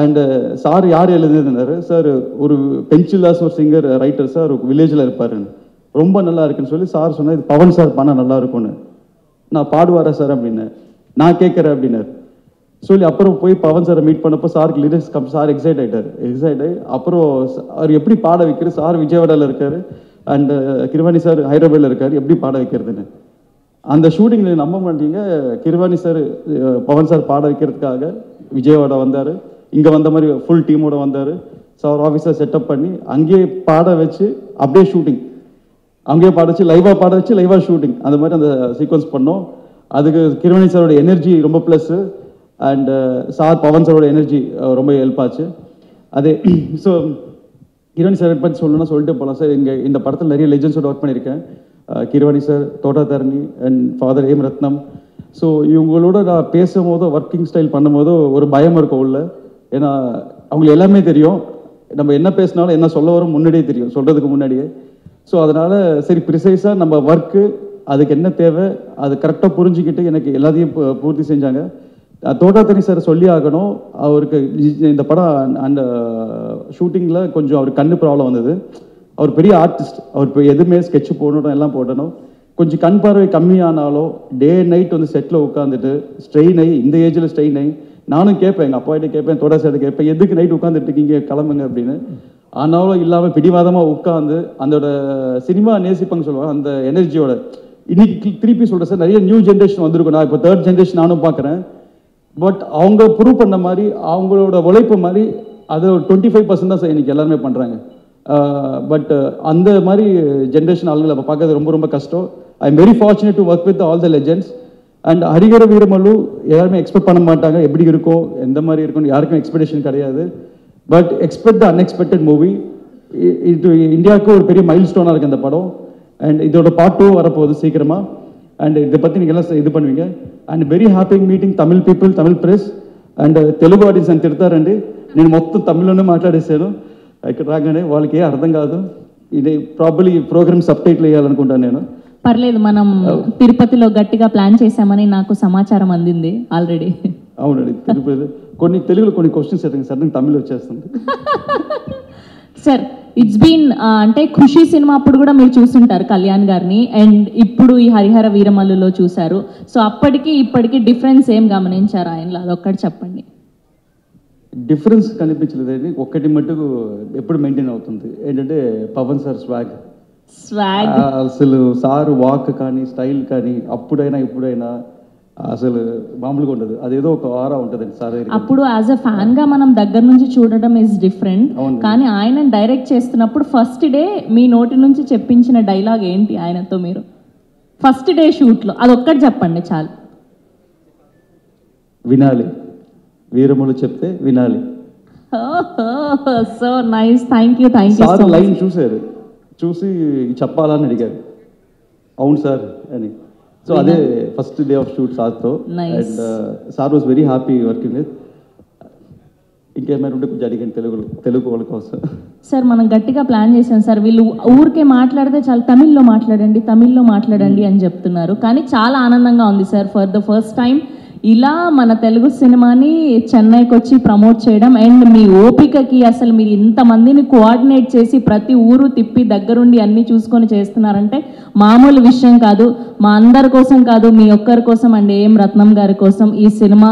அண்டு சார் யார் எழுதுனாரு சார், ஒரு பென்சில்லாஸ் ஒரு சிங்கர் ரைட்டர் சார் வில்லேஜில் இருப்பார். ரொம்ப நல்லா இருக்குன்னு சொல்லி சார் சொன்னார், இது பவன் சார் பண்ணால் நல்லா இருக்கும்னு. நான் பாடுவாரா சார் அப்படின்னு நான் கேட்குறேன் அப்படின்னாரு. சொல்லி அப்புறம் போய் பவன் சாரை மீட் பண்ணப்போ சாருக்கு லிரிக்ஸ் சார் எக்ஸைட் ஆகி அப்புறம் அவர் எப்படி பாட வைக்கிறது, சார் விஜயவாடாவில் இருக்காரு அண்ட் கிருவாணி சார் ஹைதராபாத்தில் இருக்காரு, எப்படி பாட வைக்கிறதுன்னு. அந்த ஷூட்டிங்கில் நம்ப மாட்டீங்க, கிருவாணி சார் பவன் சார் பாட வைக்கிறதுக்காக விஜயவாடா வந்தார். இங்கே வந்த மாதிரி ஃபுல் டீமோட வந்தார். சார் ஆஃபீஸர் செட்டப் பண்ணி அங்கேயே பாட வச்சு அப்படியே ஷூட்டிங், அங்கேயே பாட வச்சு லைவாக பாட வச்சு லைவாக ஷூட்டிங், அந்த மாதிரி அந்த சீக்வன்ஸ் பண்ணோம். அதுக்கு கிருவாணி சாரோட எனர்ஜி ரொம்ப ப்ளஸ்ஸு அண்ட் சார் பவன் சாரோட எனர்ஜி ரொம்ப ஹெல்ப் ஆச்சு. அதே ஸோ கிருவாணி சார் பற்றி சொல்லணும்னா சொல்லிட்டு போகலாம் சார். இங்கே இந்த படத்தில் நிறைய லெஜெண்ட்ஸோட ஒர்க் பண்ணியிருக்கேன். Keeravani sir, Thotatharani and father AM Ratnam. So இவங்களோட நான் பேசும்போதோ ஒர்க்கிங் ஸ்டைல் பண்ணும்போதோ ஒரு பயம் இருக்கும் உள்ள. ஏன்னா அவங்களுக்கு எல்லாமே தெரியும், நம்ம என்ன பேசினாலும் என்ன சொல்ல வரும் முன்னாடியே தெரியும், சொல்கிறதுக்கு முன்னாடியே. ஸோ அதனால் சரி ப்ரிசைஸாக நம்ம ஒர்க்கு அதுக்கு என்ன தேவை அது கரெக்டாக புரிஞ்சுக்கிட்டு எனக்கு எல்லாத்தையும் பூர்த்தி செஞ்சாங்க. தோட்டாத்தனி சார் சொல்லி ஆகணும், அவருக்கு இந்த படம் அந்த ஷூட்டிங்கில் கொஞ்சம் அவருக்கு கண்ணு ப்ராப்ளம் வந்தது. அவர் பெரிய ஆர்டிஸ்ட், அவர் இப்போ எதுவுமே ஸ்கெட்ச் போடணும் எல்லாம் போடணும். கொஞ்சம் கண் பார்வை கம்மியானாலும் டே நைட் வந்து செட்டில் உட்காந்துட்டு ஸ்ட்ரெயின் ஆகி, இந்த ஏஜில் ஸ்ட்ரெயின் ஆகி நானும் கேட்பேன், எங்கள் அப்பாகிட்ட கேட்பேன், தோட்டா சார்ட்ட கேட்பேன், எதுக்கு நைட் உட்காந்துட்டு இருக்கீங்க கிளம்புங்க அப்படின்னு. ஆனாலும் இல்லாமல் பிடிவாதமாக உட்காந்து அதோட சினிமா நேசிப்பாங்க சொல்லுவாங்க, அந்த எனர்ஜியோட இன்னைக்கு திருப்பி சொல்கிறேன் சார், நிறைய நியூ ஜென்ரேஷன் வந்திருக்கும். நான் இப்போ 3rd ஜென்ரேஷன் நானும் பார்க்குறேன். பட் அவங்க ப்ரூவ் பண்ண மாதிரி அவங்களோட உழைப்பு மாதிரி அது ஒரு 25% தான் சார் இன்னைக்கு எல்லாருமே பண்ணுறாங்க. பட் அந்த மாதிரி ஜென்ரேஷன் ஆளுங்களை அப்போ பார்க்கறது ரொம்ப ரொம்ப கஷ்டம். ஐ am very fortunate to work with all the legends. And Harihara Veeramallu எல்லாருமே எக்ஸ்பெக்ட் பண்ண மாட்டாங்க, எப்படி இருக்கும் எந்த மாதிரி இருக்கும்னு யாருக்கும் எக்ஸ்பெக்டேஷன் கிடையாது. But expect the unexpected movie. இது இந்தியாவுக்கு ஒரு பெரிய மைல் ஸ்டோனாக இருக்குது அந்த படம். அண்ட் இதோட பார்ட் 2 வரப்போகுது சீக்கிரமாக. அண்ட் இதை பற்றி நீங்கள் எல்லாம் இது பண்ணுவீங்க. And very happy meeting Tamil people, Tamil press and Telugu audience అని తిడతారండి. నేను మొత్తం తమిళ్లోనే మాట్లాడేశాను. ఇక్కడ రాగానే వాళ్ళకి ఏ అర్థం కాదు. ఇది ప్రాబబ్లీ ఈ ప్రోగ్రామ్ సబ్ టైటిల్ వేయాలనుకుంటాను నేను. పర్లేదు, మనం తిరుపతిలో గట్టిగా ప్లాన్ చేశామని నాకు సమాచారం అందింది ఆల్రెడీ. అవునండి, తిరుపతి కొన్ని తెలుగులో కొన్ని క్వశ్చన్స్ అడిగాను సార్, నాకు తమిళ్ వచ్చేస్తుంది సార్. ఇట్స్ బీన్ అంటే ఖుషి సినిమా అప్పుడు కూడా మీరు చూస్తుంటారు కళ్యాణ్ గారిని, అండ్ ఇప్పుడు ఈ హరిహర వీరమల్లులో చూశారు. సో అప్పటికి ఇప్పటికి డిఫరెన్స్ ఏం గమనించారు ఆయనలో, అదొక్కటి చెప్పండి. డిఫరెన్స్ కనిపించలేదండి, ఒక్కటి మట్టుకు ఎప్పుడు మెయింటైన్ అవుతుంది ఏంటంటే పవన్ సార్ స్వాగ్. అసలు సార్ వాక్ కానీ స్టైల్ కానీ అప్పుడైనా ఇప్పుడైనా అసలు మామూలుగా ఉండదు, అదేదో ఒక ఆరా ఉంటుందండి సార్. అప్పుడు యాజ్ అ ఫ్యాన్ గా మనం దగ్గర నుంచి చూడడం ఇస్ డిఫరెంట్, కానీ ఆయన డైరెక్ట్ చేస్తున్నప్పుడు ఫస్ట్ డే మీ నోటి నుంచి చెప్పించిన డైలాగ్ ఏంటి ఆయనతో మీరు ఫస్ట్ డే షూట్ లో, అదొక్కటి చెప్పండి చాలు. వినాలి, వీరములు చెప్తే వినాలి. So nice, thank you. Sir line చూసారు, చూసి చెప్పాలని అడిగారు, అవును సార్ అని. సో అదే ఫస్ట్ డే ఆఫ్ షూట్ సార్తో. And sir was very happy working with. ఇంకేమైనా ఉంటే కొంచెం అడిగాను తెలుగు వాళ్ళ కోసం. సార్ మనం గట్టిగా ప్లాన్ చేసాం సార్, వీళ్ళు ఊరికే మాట్లాడితే చాలా తమిళ్లో మాట్లాడండి అని చెప్తున్నారు, కానీ చాలా ఆనందంగా ఉంది sir. For the first time ఇలా మన తెలుగు సినిమాని చెన్నైకి వచ్చి ప్రమోట్ చేయడం, అండ్ మీ ఓపికకి అసలు మీరు ఇంతమందిని కోఆర్డినేట్ చేసి ప్రతి ఊరు తిప్పి దగ్గరుండి అన్నీ చూసుకొని చేస్తున్నారంటే మామూలు విషయం కాదు. మా అందరి కోసం కాదు, మీ ఒక్కరి కోసం అండ్ ఏం రత్నం గారి కోసం ఈ సినిమా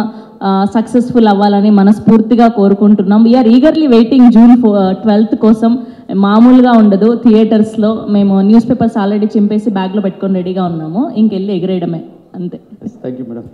సక్సెస్ఫుల్ అవ్వాలని మనస్ఫూర్తిగా కోరుకుంటున్నాం. We are eagerly waiting June 12th కోసం. మామూలుగా ఉండదు థియేటర్స్లో. మేము న్యూస్ పేపర్స్ ఆల్రెడీ చింపేసి బ్యాగ్లో పెట్టుకొని రెడీగా ఉన్నాము, ఇంకెళ్ళి ఎగిరేయడమే అంతే. Thank you madam.